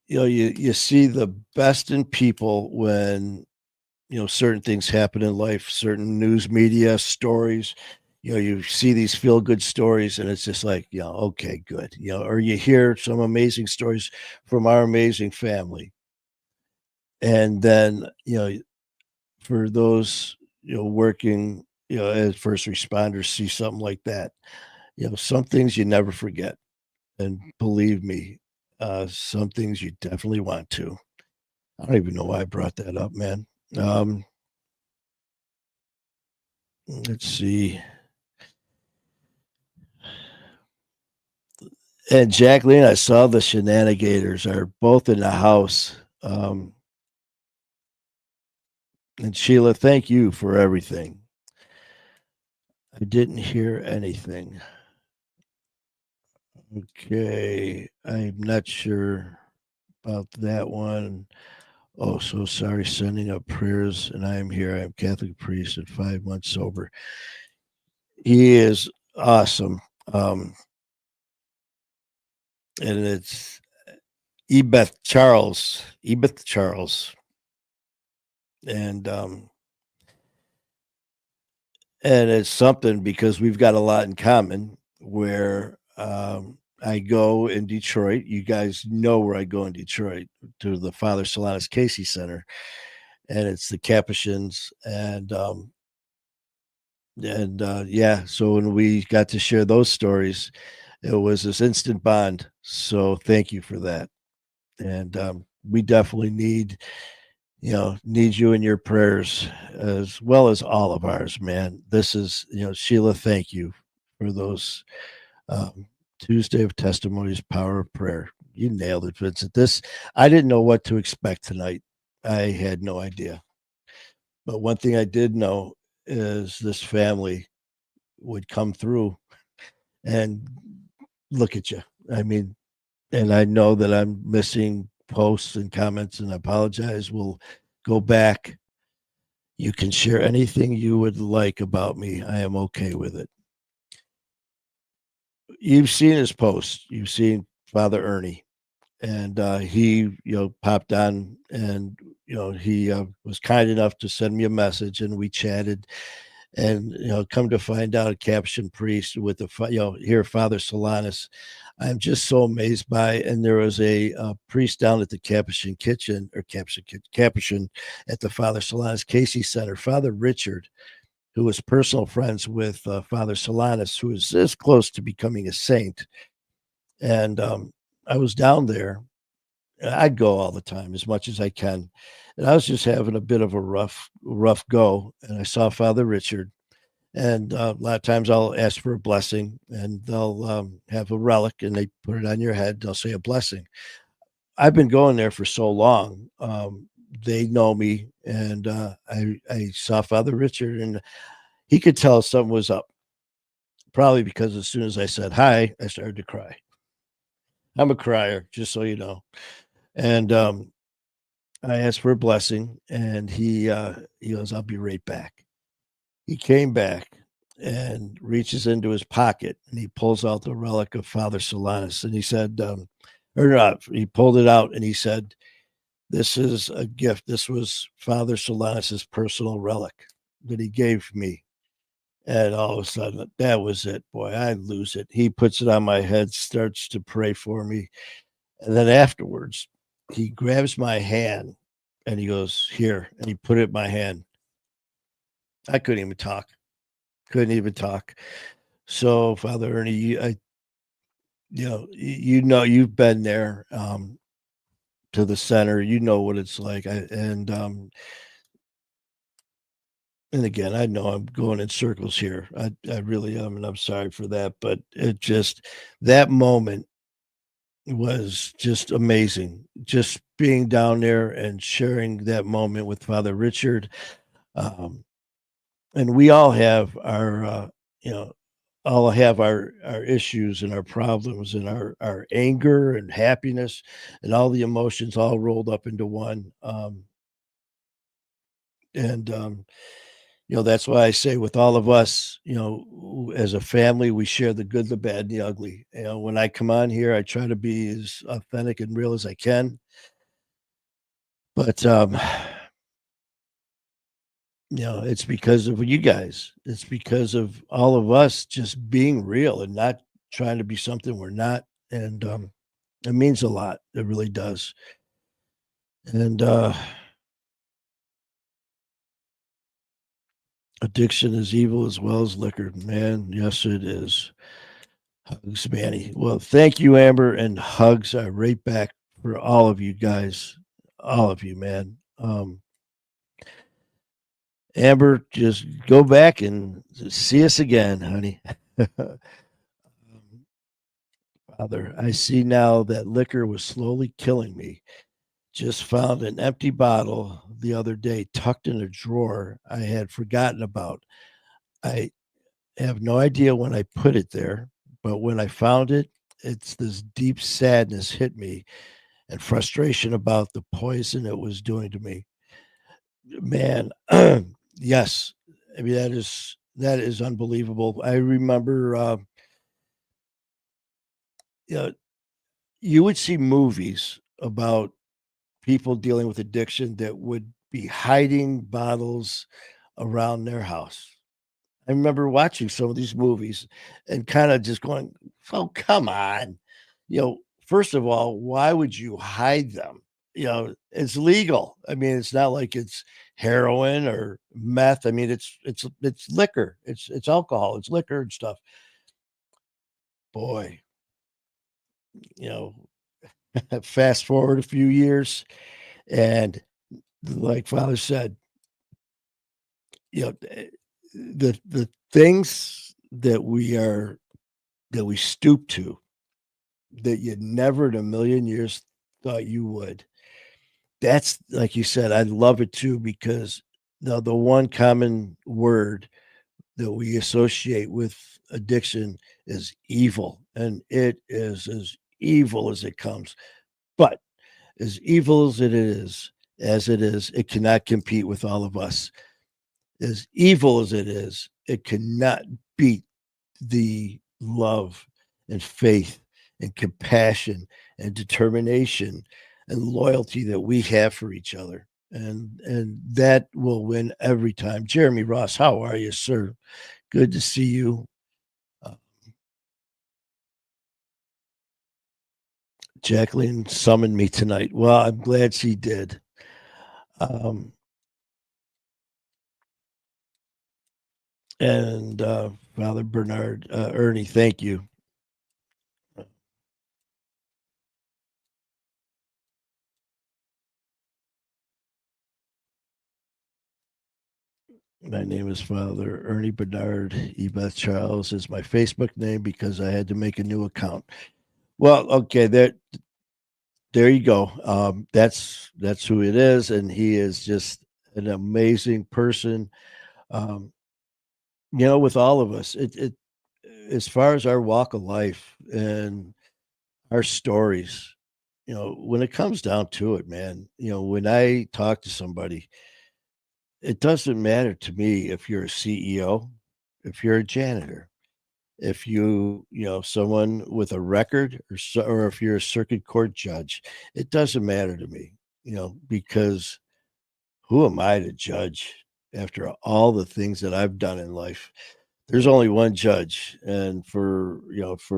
you see the best in people when certain things happen in life, certain news media stories. You see these feel good stories, and it's just like, okay, good. Or you hear some amazing stories from our amazing family. And then, for those, working, as first responders, see something like that. Some things you never forget. And believe me, some things you definitely want to. I don't even know why I brought that up, man. Um, let's see. And Jacqueline, I saw the shenanigans are both in the house. And Sheila, thank you for everything. I didn't hear anything. Okay, I'm not sure about that one. Oh, so sorry. Sending up prayers, and I am here. I am Catholic priest and 5 months sober. He is awesome. And it's Ebeth Charles. Ebeth Charles. And it's something because we've got a lot in common where I go in Detroit. You guys know where I go in Detroit to the Father Solanus Casey Center, and it's the Capuchins. Yeah, so when we got to share those stories, it was this instant bond. So thank you for that. And we definitely need you in your prayers as well as all of ours, man. This is, Sheila, thank you for those um, Tuesday of Testimonies, Power of Prayer. You nailed it, Vincent. I didn't know what to expect tonight. I had no idea. But one thing I did know is this family would come through and look at you. I mean, and I know that I'm missing posts and comments, and I apologize. We'll go back. You can share anything you would like about me. I am okay with it. You've seen his post. You've seen Father Ernie, and he, popped on, and he was kind enough to send me a message, and we chatted. And come to find out, a Capuchin priest with here, Father Solanus. I'm just so amazed by. And there was a priest down at the Capuchin kitchen, or Capuchin at the Father Solanus Casey Center, Father Richard, who was personal friends with Father Solanus, who is this close to becoming a saint. And I was down there. I'd go all the time as much as I can. And I was just having a bit of a rough go. And I saw Father Richard. And a lot of times I'll ask for a blessing, and they'll have a relic, and they put it on your head. They'll say a blessing. I've been going there for so long. They know me, and I saw Father Richard, and he could tell something was up. Probably because as soon as I said hi, I started to cry. I'm a crier, just so you know. And I asked for a blessing, and he goes, "I'll be right back." He came back and reaches into his pocket, and he pulls out the relic of Father Solanus, and he said, or not, he pulled it out, and he said, "This is a gift. This was Father Solanus's personal relic that he gave me." And all of a sudden, that was it. Boy, I lose it. He puts it on my head, starts to pray for me. And then afterwards, he grabs my hand and he goes, "Here." And he put it in my hand. I couldn't even talk. Couldn't even talk. So, Father Ernie, you've been there to the center. You know what it's like. And again, I know I'm going in circles here. I really am, and I'm sorry for that. But it just, that moment was just amazing. Just being down there and sharing that moment with Father Richard. Um, and we all have our, all have our issues and our problems and our anger and happiness and all the emotions all rolled up into one. And that's why I say with all of us, as a family, we share the good, the bad, and the ugly. When I come on here, I try to be as authentic and real as I can. But it's because of you guys. It's because of all of us just being real and not trying to be something we're not. And it means a lot. It really does. And addiction is evil as well as liquor. Man, yes, it is. Hugs, Manny. Well, thank you, Amber, and hugs are right back for all of you guys. All of you, man. Amber, just go back and see us again, honey. Father, I see now that liquor was slowly killing me. Just found an empty bottle the other day tucked in a drawer I had forgotten about. I have no idea when I put it there, but when I found it, it's this deep sadness hit me and frustration about the poison it was doing to me. Man, yes. I mean, that is unbelievable. I remember, you know, you would see movies about people dealing with addiction that would be hiding bottles around their house. I remember watching some of these movies and kind of just going, "Oh, come on." First of all, why would you hide them? It's legal. I mean, it's not like it's heroin or meth. I mean, it's liquor. It's alcohol. It's liquor and stuff. Boy, you know, fast forward a few years, and like Father said, the things that we stoop to that you never in a million years thought you would. that's like you said, I love it too because the one common word that we associate with addiction is evil, and it is as evil as it comes. But as evil as it is, it cannot compete with all of us. As evil as it is, it cannot beat the love and faith and compassion and determination and loyalty that we have for each other. And that will win every time. Jeremy Ross, how are you, sir? Good to see you. Uh, Jacqueline summoned me tonight. Well, I'm glad she did. Um, and Father Bernard, Ernie, thank you. My name is Father Ernie Bernard. Ebeth Charles is my Facebook name because I had to make a new account. Well, okay, there you go. That's who it is, and he is just an amazing person. Um, with all of us, it as far as our walk of life and our stories, when it comes down to it, man, when I talk to somebody, it doesn't matter to me if you're a CEO, if you're a janitor, if someone with a record or if you're a circuit court judge. It doesn't matter to me, because who am I to judge after all the things that I've done in life? There's only one judge, and for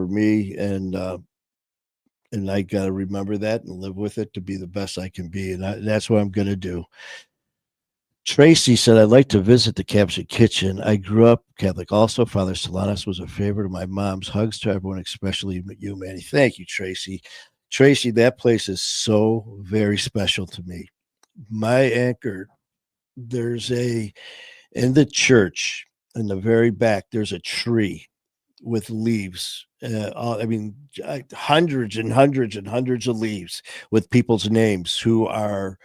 me, and I got to remember that and live with it to be the best I can be, and that's what I'm going to do. Tracy said, I'd like to visit the Capuchin Kitchen. I grew up Catholic also. Father Solanas was a favorite of my mom's. Hugs to everyone, especially you, Manny. Thank you, Tracy. Tracy, that place is so very special to me. My anchor, there's in the church, in the very back, there's a tree with leaves. Hundreds and hundreds and hundreds of leaves with people's names who are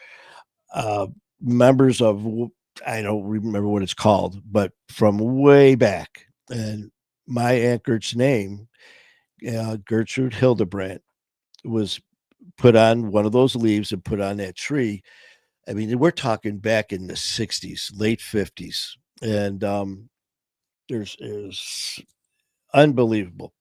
uh, members of, I don't remember what it's called, but from way back. And my anchor's name, Gertrude Hildebrandt, was put on one of those leaves and put on that tree. I mean, we're talking back in the 60s, late 50s. And there's unbelievable.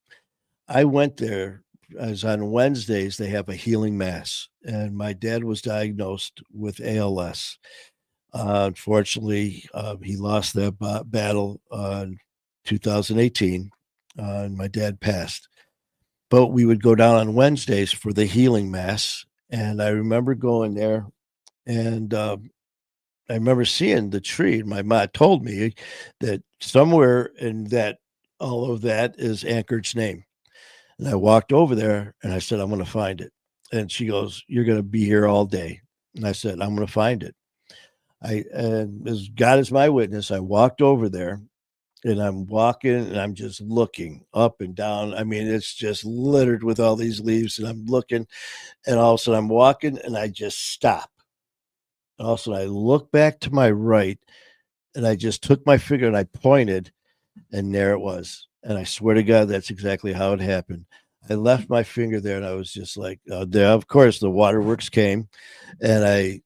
I went there as on Wednesdays, they have a healing mass. And my dad was diagnosed with ALS. Unfortunately, he lost that battle in 2018, and my dad passed. But we would go down on Wednesdays for the healing mass, and I remember going there, and I remember seeing the tree. And my mom told me that somewhere in that all of that is Anchor's name. And I walked over there, and I said, "I'm going to find it." And she goes, "You're going to be here all day." And I said, "I'm going to find it." And as God is my witness, I walked over there and I'm walking and I'm just looking up and down. I mean, it's just littered with all these leaves, and I'm looking, and all of a sudden I'm walking and I just stop. And all of a sudden I look back to my right, and I just took my finger and I pointed, and there it was. And I swear to God, that's exactly how it happened. I left my finger there, and I was just like, there. Of course, the waterworks came, and I,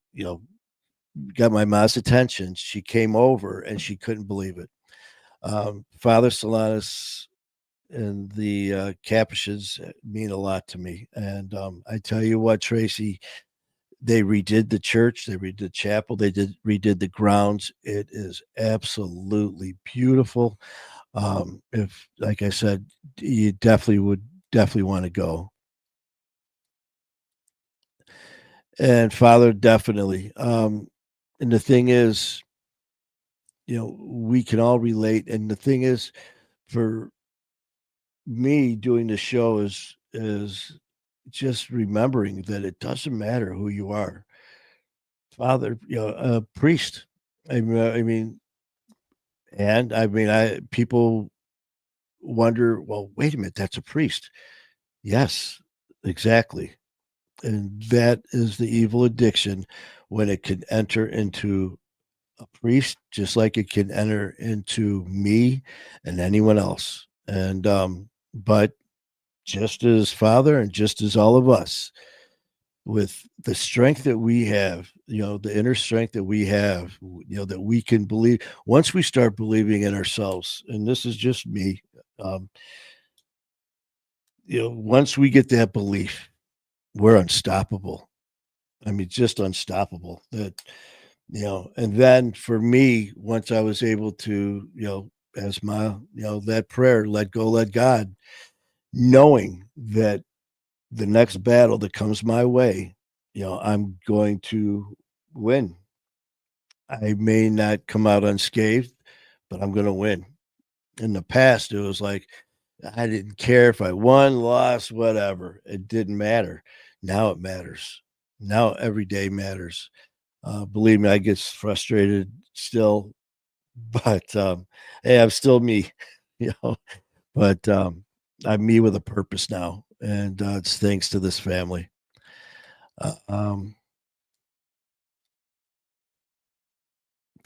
got my mom's attention. She came over and she couldn't believe it. Father Solanus and the Capuchins mean a lot to me. And I tell you what, Tracy, they redid the church, they redid the chapel, redid the grounds. It is absolutely beautiful. If, like I said, you definitely want to go. And Father, definitely. And the thing is, we can all relate. And the thing is, for me doing the show is just remembering that it doesn't matter who you are. Father, a priest. I mean, and I mean, I people wonder, well, wait a minute, that's a priest. Yes, exactly. And that is the evil addiction when it can enter into a priest, just like it can enter into me and anyone else. And, but just as Father and just as all of us, with the strength that we have, the inner strength that we have, that we can believe. Once we start believing in ourselves, and this is just me, um, once we get that belief, we're unstoppable. I mean, just unstoppable. And then for me, once I was able to, as my, that prayer, let go, let God, knowing that the next battle that comes my way, I'm going to win. I may not come out unscathed, but I'm going to win. In the past, it was like I didn't care if I won, lost, whatever. It didn't matter. Now it matters. Now every day matters. Believe me, I get frustrated still, but hey, I'm still me, you know. But I'm me with a purpose now, and it's thanks to this family. Uh, um,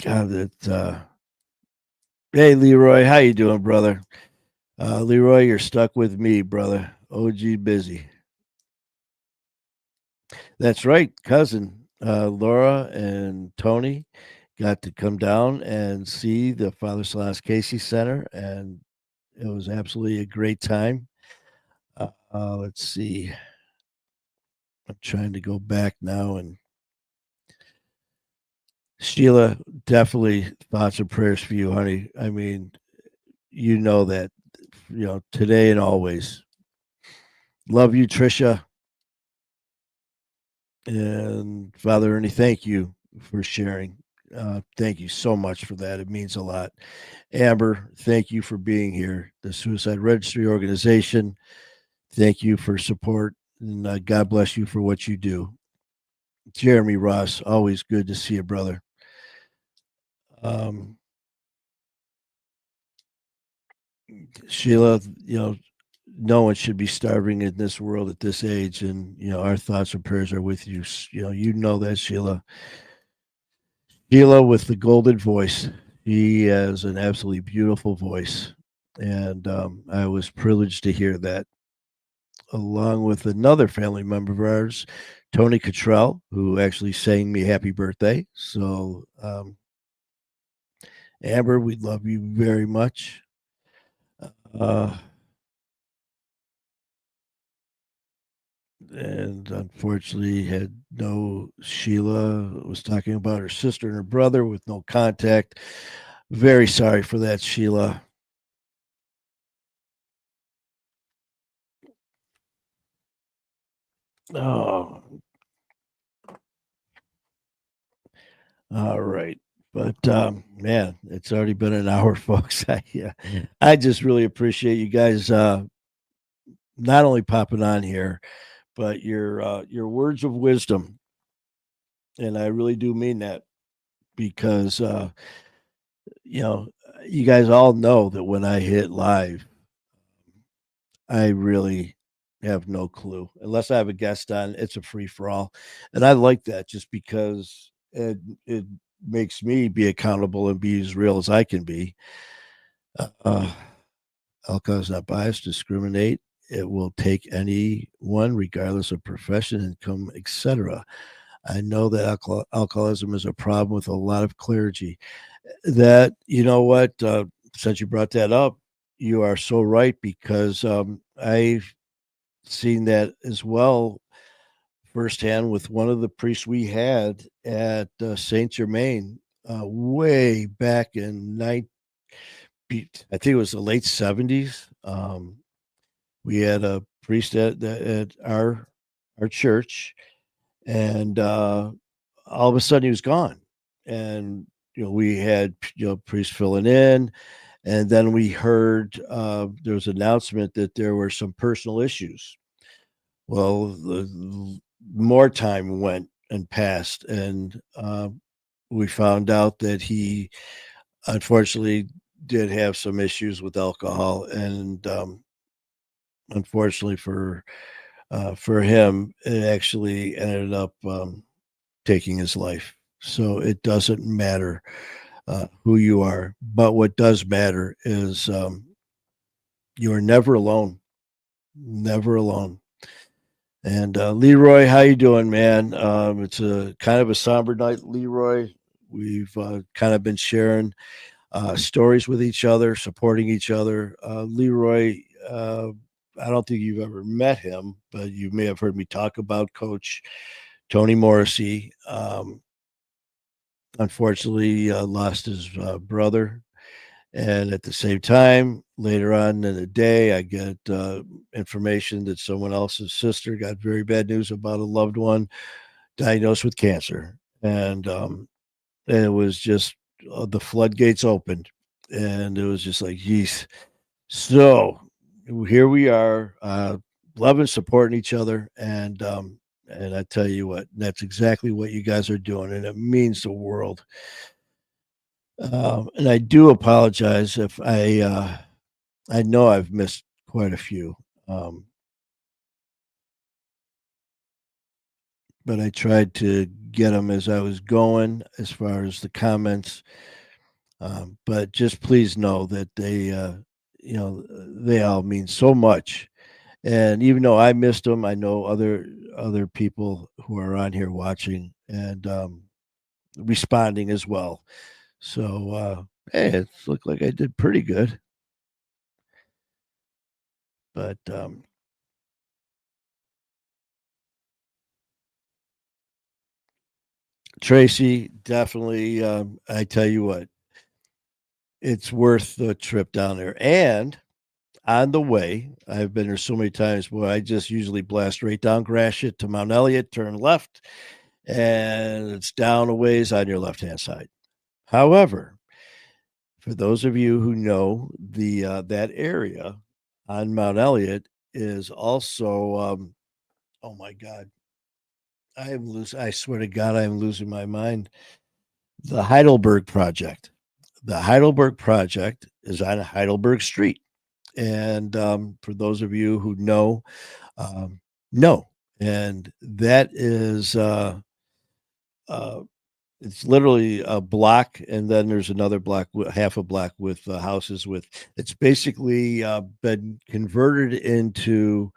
God, that. Hey, Leroy, how you doing, brother? Leroy, you're stuck with me, brother. OG busy. That's right, cousin. Laura and Tony got to come down and see the Father Silas Casey Center, and it was absolutely a great time. Let's see. I'm trying to go back now, and Sheila, definitely thoughts and prayers for you, honey. I mean, you know that, today and always. Love you, Trisha. And Father Ernie, thank you for sharing. Thank you so much for that. It means a lot. Amber, thank you for being here. The Suicide Registry Organization, thank you for support. And God bless you for what you do. Jeremy Ross, always good to see you, brother. Um, Sheila, no one should be starving in this world at this age. And, our thoughts and prayers are with you. You know that, Sheila. Sheila with the golden voice. He has an absolutely beautiful voice. And I was privileged to hear that, along with another family member of ours, Tony Cottrell, who actually sang me happy birthday. So, Amber, we love you very much. Uh, and unfortunately, had no Sheila was talking about her sister and her brother with no contact. Very sorry for that, Sheila. Oh, all right. But man, it's already been an hour, folks. I just really appreciate you guys not only popping on here, but your words of wisdom, and I really do mean that because you know you guys all know that when I hit live, I really have no clue unless I have a guest on. It's a free for all, and I like that just because it makes me be accountable and be as real as I can be. Uh, Alcohol is not biased, discriminate. It will take anyone, regardless of profession, income, etc. I know that alcoholism is a problem with a lot of clergy. That, you know what, since you brought that up, you are so right because I've seen that as well firsthand with one of the priests we had at Saint Germain way back in I think it was the late 70s. We had a priest at our church, and all of a sudden he was gone. And we had priests filling in, and then we heard there was an announcement that there were some personal issues. Well, more time went and passed, and we found out that he unfortunately did have some issues with alcohol, and unfortunately for For him, it actually ended up taking his life. So it doesn't matter who you are, but what does matter is you are never alone, never alone. And Leroy, how you doing, man? It's a kind of a somber night, Leroy. We've kind of been sharing stories with each other, supporting each other. Leroy, I don't think you've ever met him, but you may have heard me talk about Coach Tony Morrissey. Unfortunately, lost his brother. And at the same time, later on in the day, I get information that someone else's sister got very bad news about a loved one diagnosed with cancer. And it was just the floodgates opened. And it was just like, geez. So here we are, loving, supporting each other. And I tell you what, that's exactly what you guys are doing. And it means the world. And I do apologize if I know I've missed quite a few, um, but I tried to get them as I was going as far as the comments. But just please know that they all mean so much. And even though I missed them, I know other people who are on here watching and responding as well. So hey, it looked like I did pretty good. But Tracy, definitely. I tell you what, it's worth the trip down there. And on the way, I've been there so many times. Boy, I just usually blast right down Gratiot to Mount Elliott, turn left, and it's down a ways on your left hand side. However, for those of you who know the that area on Mount Elliott is also oh my God, I swear to God, I am losing my mind. The Heidelberg Project. The Heidelberg Project is on Heidelberg Street. And for those of you who um, know, and that is uh, it's literally a block, and then there's another block, half a block with houses with. It's basically been converted into.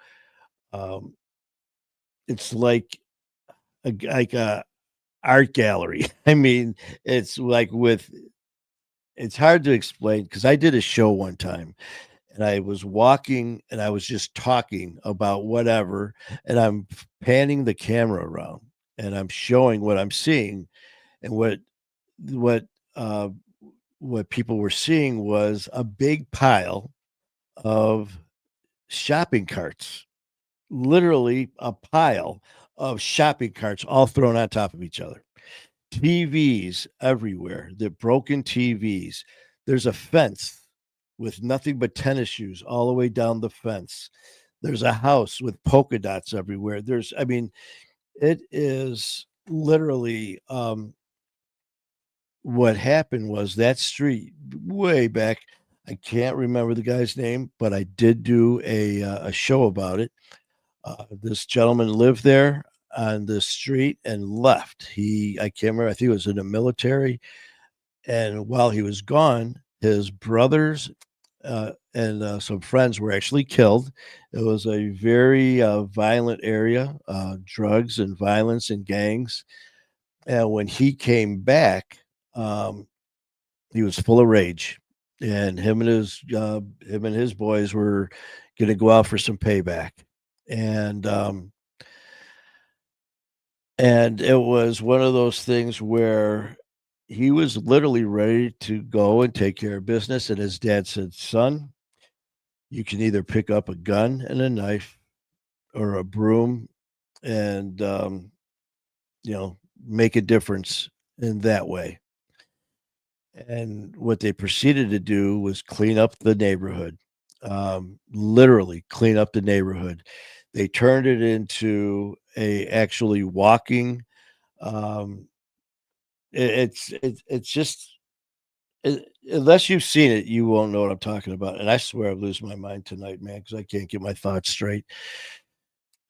Um, it's like a art gallery. I mean, it's like with. It's hard to explain because I did a show one time and I was walking and I was just talking about whatever, and I'm panning the camera around and I'm showing what I'm seeing, and what uh, what people were seeing was a big pile of shopping carts, literally a pile of shopping carts all thrown on top of each other. TVs everywhere. They're broken TVs. There's a fence with nothing but tennis shoes all the way down the fence. There's a house with polka dots everywhere. I mean, it is literally what happened was that street way back. I can't remember the guy's name, but I did do a show about it. This gentleman lived there on the street and left. I can't remember. I think it was in the military. And while he was gone, his brothers and some friends were actually killed. It was a very violent area, drugs and violence and gangs. And when he came back, um, he was full of rage, and him and his boys were going to go out for some payback. And and it was one of those things where he was literally ready to go and take care of business. And his dad said, "Son, you can either pick up a gun and a knife or a broom and, make a difference in that way." And what they proceeded to do was clean up the neighborhood, literally clean up the neighborhood. They turned it into a actually walking. Um, it's just unless you've seen it, you won't know what I'm talking about. And I swear I'm losing my mind tonight, man, because I can't get my thoughts straight.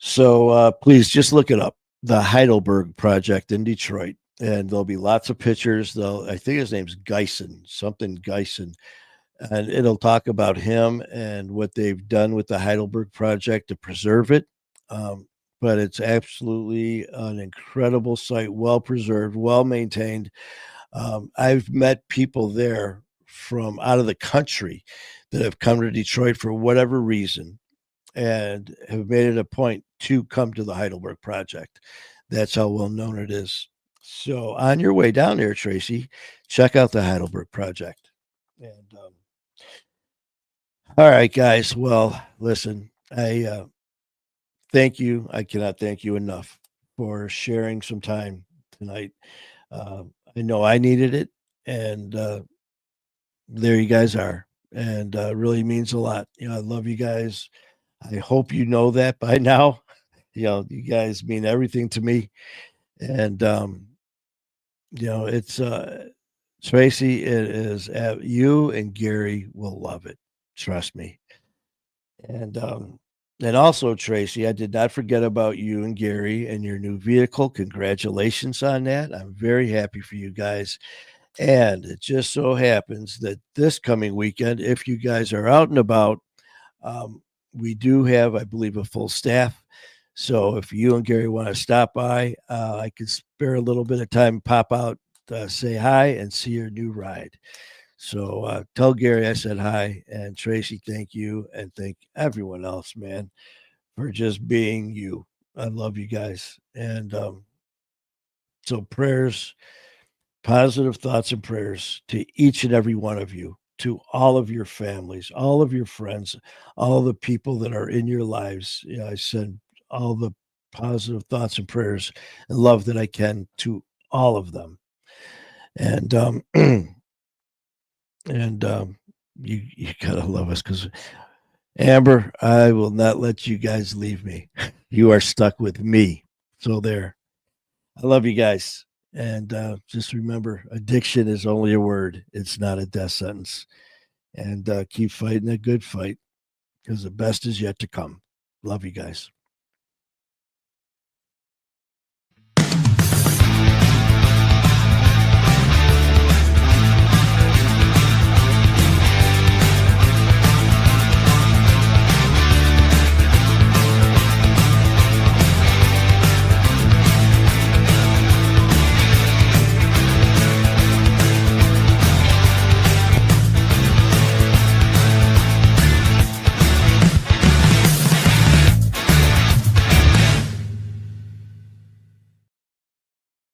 So please just look it up, the Heidelberg Project in Detroit, and there'll be lots of pictures. Though I think his name's Geisen, something Geisen, and it'll talk about him and what they've done with the Heidelberg Project to preserve it. Um, but it's absolutely an incredible site, well preserved, well maintained. I've met people there from out of the country that have come to Detroit for whatever reason and have made it a point to come to the Heidelberg Project. That's how well known it is. So on your way down there, Tracy, check out the Heidelberg Project. And all right, guys. Well, listen, I thank you. I cannot thank you enough for sharing some time tonight. I know I needed it, and there you guys are, and really means a lot. I love you guys. I hope you know that by now. You guys mean everything to me, and it's Tracy. It is you and Gary will love it. Trust me. And also, Tracy, I did not forget about you and Gary and your new vehicle. Congratulations on that. I'm very happy for you guys. And it just so happens that this coming weekend, if you guys are out and about, we do have, I believe, a full staff. So if you and Gary want to stop by, I can spare a little bit of time, pop out, say hi, and see your new ride. So tell Gary I said hi, and Tracy, thank you, and thank everyone else, man, for just being you. I love you guys, and so prayers, positive thoughts, and prayers to each and every one of you, to all of your families, all of your friends, all the people that are in your lives. I send all the positive thoughts and prayers and love that I can to all of them, and and you gotta love us because Amber, I will not let you guys leave me. You are stuck with me. So there. I love you guys. And just remember, addiction is only a word. It's not a death sentence. And keep fighting a good fight because the best is yet to come. Love you guys.